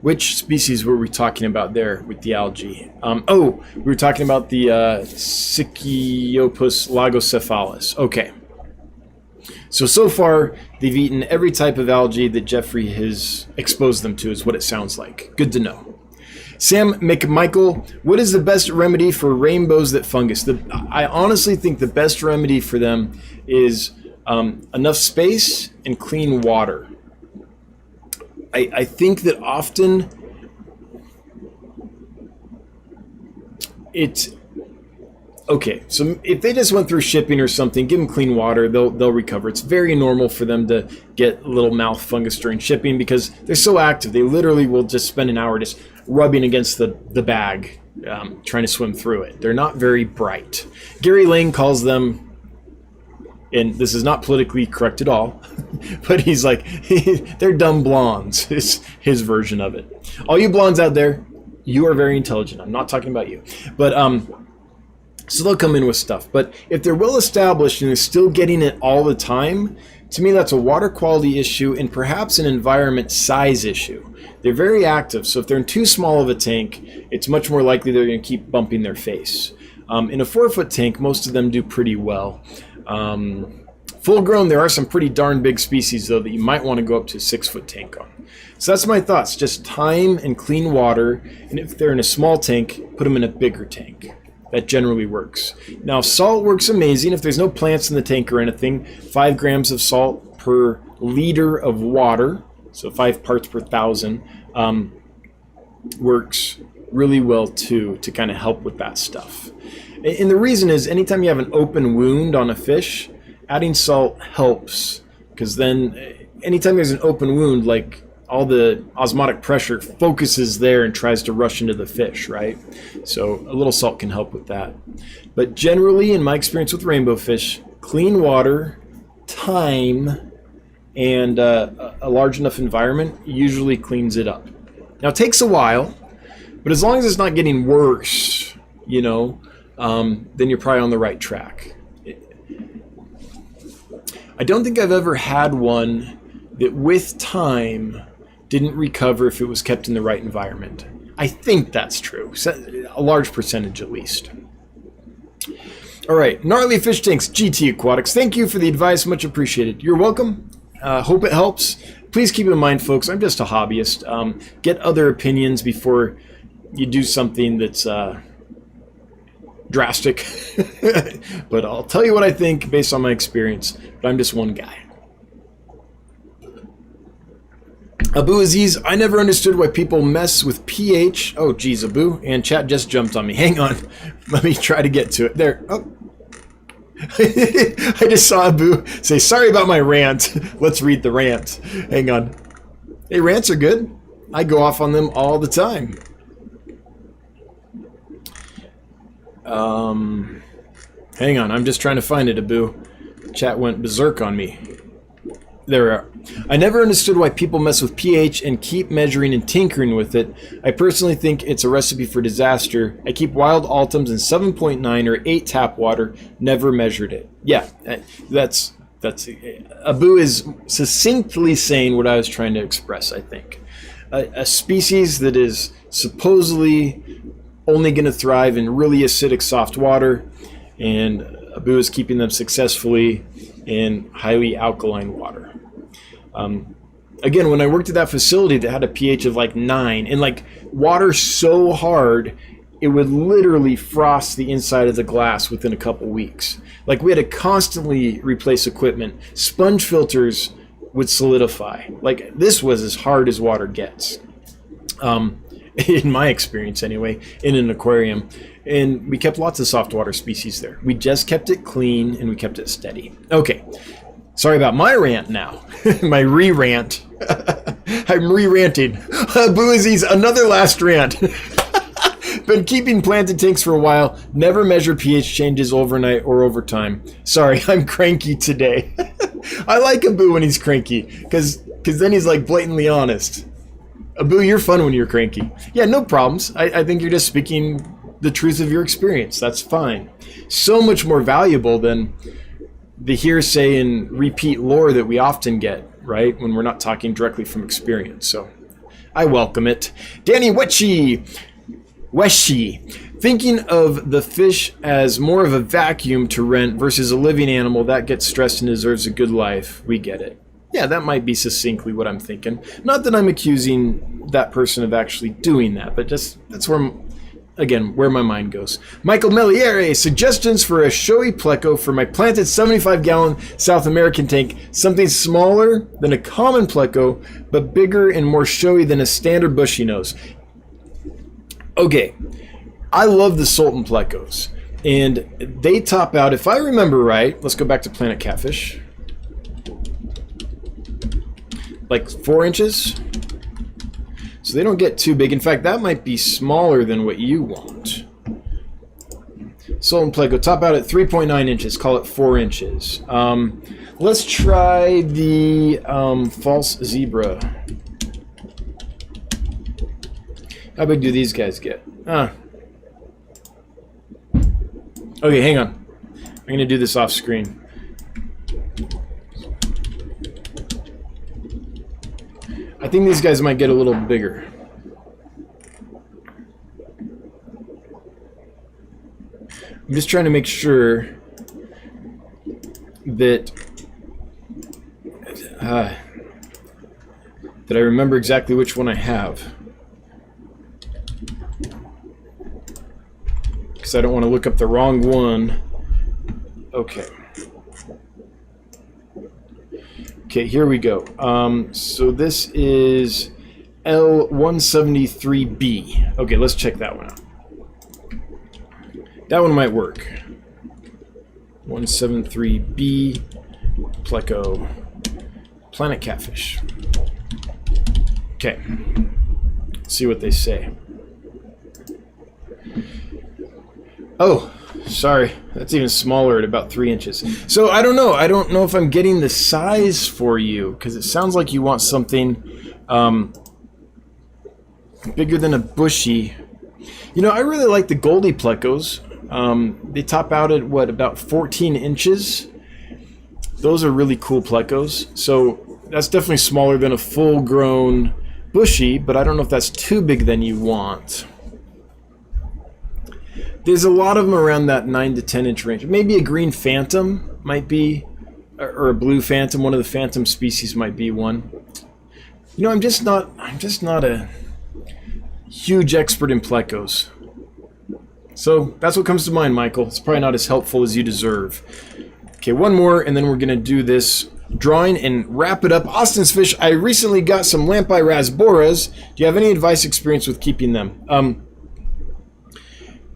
Which species were we talking about there with the algae? We were talking about the Sicyopus lagocephalus. Okay. So far, they've eaten every type of algae that Jeffrey has exposed them to, is what it sounds like. Good to know. Sam McMichael, what is the best remedy for rainbows that fungus? I honestly think the best remedy for them is enough space and clean water. I think that often it's okay. So if they just went through shipping or something, give them clean water, they'll recover. It's very normal for them to get a little mouth fungus during shipping because they're so active. They literally will just spend an hour just rubbing against the bag, trying to swim through it. They're not very bright. Gary Lane calls them, and this is not politically correct at all, but he's like, they're dumb blondes, is his version of it. All you blondes out there, you are very intelligent. I'm not talking about you. But so they'll come in with stuff. But if they're well established and they're still getting it all the time, to me that's a water quality issue and perhaps an environment size issue. They're very active, so if they're in too small of a tank, it's much more likely they're going to keep bumping their face. In a 4-foot tank, most of them do pretty well. Full grown, there are some pretty darn big species, though, that you might want to go up to a 6-foot tank on. So that's my thoughts. Just time and clean water. And if they're in a small tank, put them in a bigger tank. That generally works. Now, salt works amazing. If there's no plants in the tank or anything, 5 grams of salt per liter of water, so 5 parts per thousand, works really well too, to kind of help with that stuff. And the reason is, anytime you have an open wound on a fish, adding salt helps, because then anytime there's an open wound, like, all the osmotic pressure focuses there and tries to rush into the fish, right? So a little salt can help with that. But generally, in my experience with rainbow fish, clean water, time, and a large enough environment usually cleans it up. Now, it takes a while, but as long as it's not getting worse, you know, then you're probably on the right track. I don't think I've ever had one that with time didn't recover if it was kept in the right environment. I think that's true, a large percentage at least. All right, Gnarly Fish Tanks, GT Aquatics, thank you for the advice, much appreciated. You're welcome. Hope it helps. Please keep in mind, folks, I'm just a hobbyist. Get other opinions before you do something that's drastic. But I'll tell you what I think based on my experience, but I'm just one guy. Abu Aziz, I never understood why people mess with pH. Oh, geez, Abu. And chat just jumped on me. Hang on. Let me try to get to it. There. Oh. I just saw Abu say, sorry about my rant. Let's read the rant. Hang on. Hey, rants are good. I go off on them all the time. Hang on. I'm just trying to find it, Abu. Chat went berserk on me. There we are. I never understood why people mess with pH and keep measuring and tinkering with it. I personally think it's a recipe for disaster. I keep wild Altums in 7.9 or 8 tap water, never measured it. Yeah, that's Abu is succinctly saying what I was trying to express, I think. A species that is supposedly only going to thrive in really acidic soft water, and Abu is keeping them successfully in highly alkaline water. Again, when I worked at that facility that had a pH of like 9, and like water so hard, it would literally frost the inside of the glass within a couple weeks. Like, we had to constantly replace equipment. Sponge filters would solidify. Like, this was as hard as water gets. In my experience anyway, in an aquarium. And we kept lots of soft water species there. We just kept it clean and we kept it steady. Okay, sorry about my rant now. My re-rant. I'm re-ranting. Abu Aziz, another last rant. Been keeping planted tanks for a while. Never measure pH changes overnight or over time. Sorry, I'm cranky today. I like Abu when he's cranky, because then he's like blatantly honest. Abu, you're fun when you're cranky. Yeah, no problems. I think you're just speaking the truth of your experience. That's fine. So much more valuable than the hearsay and repeat lore that we often get, right? When we're not talking directly from experience. So I welcome it. Danny Weshi, thinking of the fish as more of a vacuum to rent versus a living animal that gets stressed and deserves a good life. We get it. Yeah, that might be succinctly what I'm thinking. Not that I'm accusing that person of actually doing that, but just that's where, again, where my mind goes. Michael Meliere, suggestions for a showy pleco for my planted 75-gallon South American tank. Something smaller than a common pleco, but bigger and more showy than a standard bushy nose. Okay, I love the Sultan plecos, and they top out, if I remember right, let's go back to Planet Catfish. Like 4 inches. So they don't get too big. In fact, that might be smaller than what you want. Sultan pleco, top out at 3.9 inches. Call it 4 inches. Let's try the false zebra. How big do these guys get? Okay, hang on. I'm going to do this off screen. I think these guys might get a little bigger. I'm just trying to make sure that I remember exactly which one I have. because I don't want to look up the wrong one. Okay. Okay, here we go. So this is L173B. Okay, let's check that one out. That one might work. 173B, Pleco, planet catfish. Okay, let's see what they say. Oh, sorry, that's even smaller at about 3 inches. So I don't know. I don't know if I'm getting the size for you, because it sounds like you want something bigger than a bushy. You know, I really like the Goldie Plecos. They top out at what, about 14 inches. Those are really cool plecos. So that's definitely smaller than a full-grown bushy, but I don't know if that's too big than you want. There's a lot of them around that 9 to 10 inch range. Maybe a green phantom might be, or a blue phantom. One of the phantom species might be one. You know, I'm just not a huge expert in plecos. So that's what comes to mind, Michael. It's probably not as helpful as you deserve. Okay, one more, and then we're going to do this drawing and wrap it up. Austin's fish. I recently got some Lampi rasboras. Do you have any advice, experience with keeping them?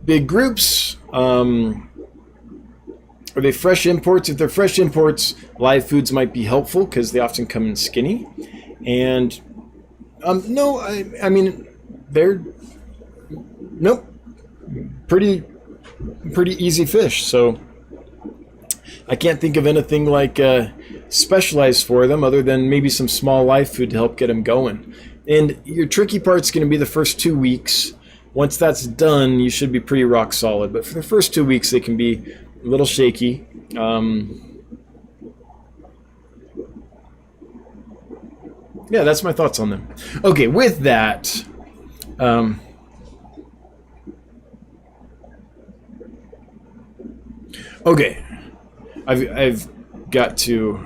Big groups. Are they fresh imports? If they're fresh imports, live foods might be helpful because they often come in skinny. And no, I mean, they're... Nope. Pretty easy fish, so I can't think of anything like specialized for them other than maybe some small live food to help get them going. And your tricky part's going to be the first 2 weeks. Once that's done, you should be pretty rock solid, but for the first 2 weeks they can be a little shaky. Yeah, that's my thoughts on them. Okay, with that, okay, I've got to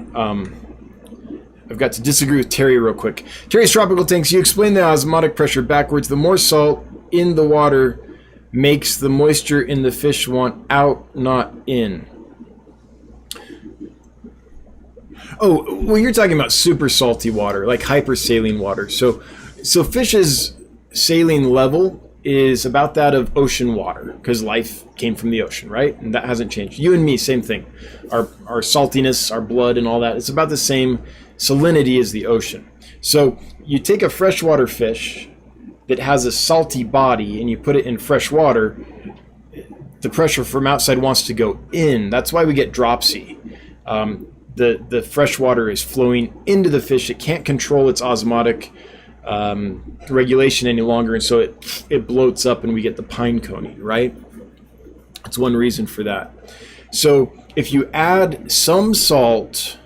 disagree with Terry real quick. Terry's Tropical Tanks, you explained the osmotic pressure backwards. The more salt in the water makes the moisture in the fish want out, not in. Oh, well, you're talking about super salty water, like hypersaline water. So fish's saline level is about that of ocean water, because life came from the ocean, right? And that hasn't changed. You and me, same thing. Our saltiness, our blood and all that, it's about the same salinity as the ocean. So you take a freshwater fish that has a salty body and you put it in fresh water, the pressure from outside wants to go in. That's why we get dropsy. The fresh water is flowing into the fish. It can't control its osmotic regulation any longer, and so it bloats up and we get the pine coning, right? That's one reason for that. So if you add some salt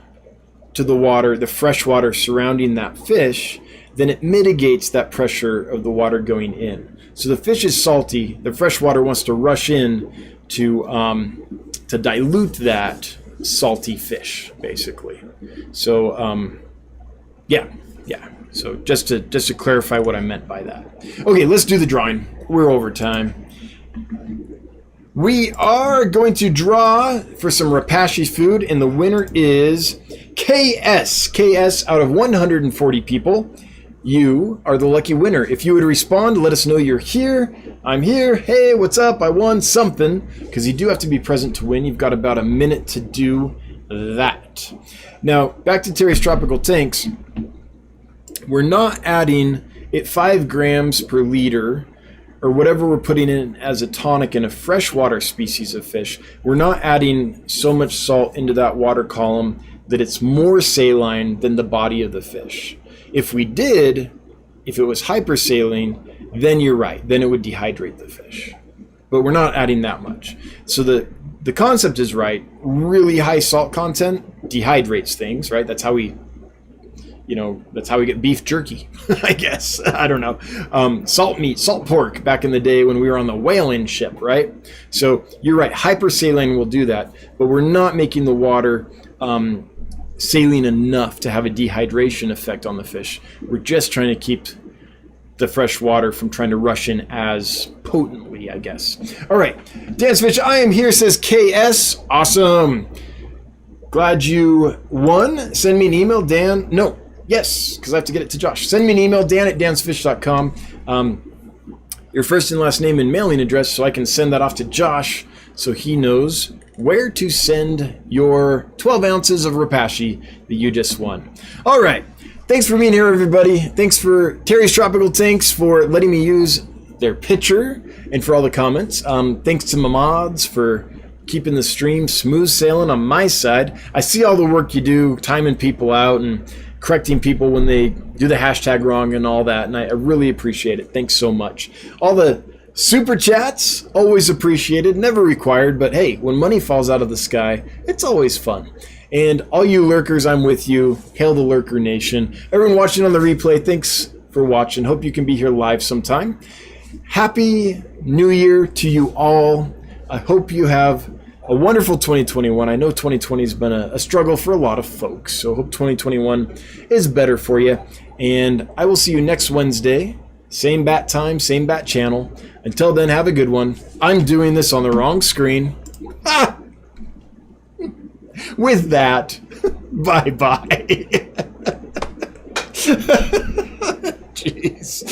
to the water, the fresh water surrounding that fish, then it mitigates that pressure of the water going in. So the fish is salty, the fresh water wants to rush in to dilute that salty fish, basically. So yeah. So just to clarify what I meant by that. Okay, let's do the drawing. We're over time. We are going to draw for some Rapashi food, and the winner is KS. KS out of 140 people. You are the lucky winner. If you would respond, let us know you're here. I'm here. Hey, what's up? I won something. Because you do have to be present to win. You've got about a minute to do that. Now, back to Terry's Tropical Tanks. We're not adding at 5 grams per liter, or whatever we're putting in as a tonic in a freshwater species of fish. We're not adding so much salt into that water column that it's more saline than the body of the fish. If we did, if it was hypersaline, then you're right. Then it would dehydrate the fish. But we're not adding that much. So the concept is right. Really high salt content dehydrates things, right? That's how we get beef jerky, I guess. I don't know. Salt meat, salt pork back in the day when we were on the whaling ship, right? So you're right. Hypersaline will do that. But we're not making the water saline enough to have a dehydration effect on the fish. We're just trying to keep the fresh water from trying to rush in as potently, I guess. All right, Dan's Fish, I am here, says KS. Awesome. Glad you won. Send me an email, Dan. No, yes, because I have to get it to Josh. Send me an email, dan@dansfish.com. Your first and last name and mailing address so I can send that off to Josh so he knows where to send your 12 ounces of Repashy that you just won. All right. Thanks for being here, everybody. Thanks for Terry's Tropical Tanks for letting me use their picture and for all the comments. Thanks to my mods for keeping the stream smooth sailing on my side. I see all the work you do, timing people out and correcting people when they do the hashtag wrong and all that, and I really appreciate it. Thanks so much. All the super chats, always appreciated, never required, but hey, when money falls out of the sky, it's always fun. And all you lurkers, I'm with you. Hail the Lurker Nation. Everyone watching on the replay, thanks for watching. Hope you can be here live sometime. Happy New Year to you all. I hope you have a wonderful 2021. I know 2020 has been a struggle for a lot of folks, so I hope 2021 is better for you. And I will see you next Wednesday. Same bat time, same bat channel. Until then, have a good one. I'm doing this on the wrong screen. Ah! With that, bye-bye. Jeez.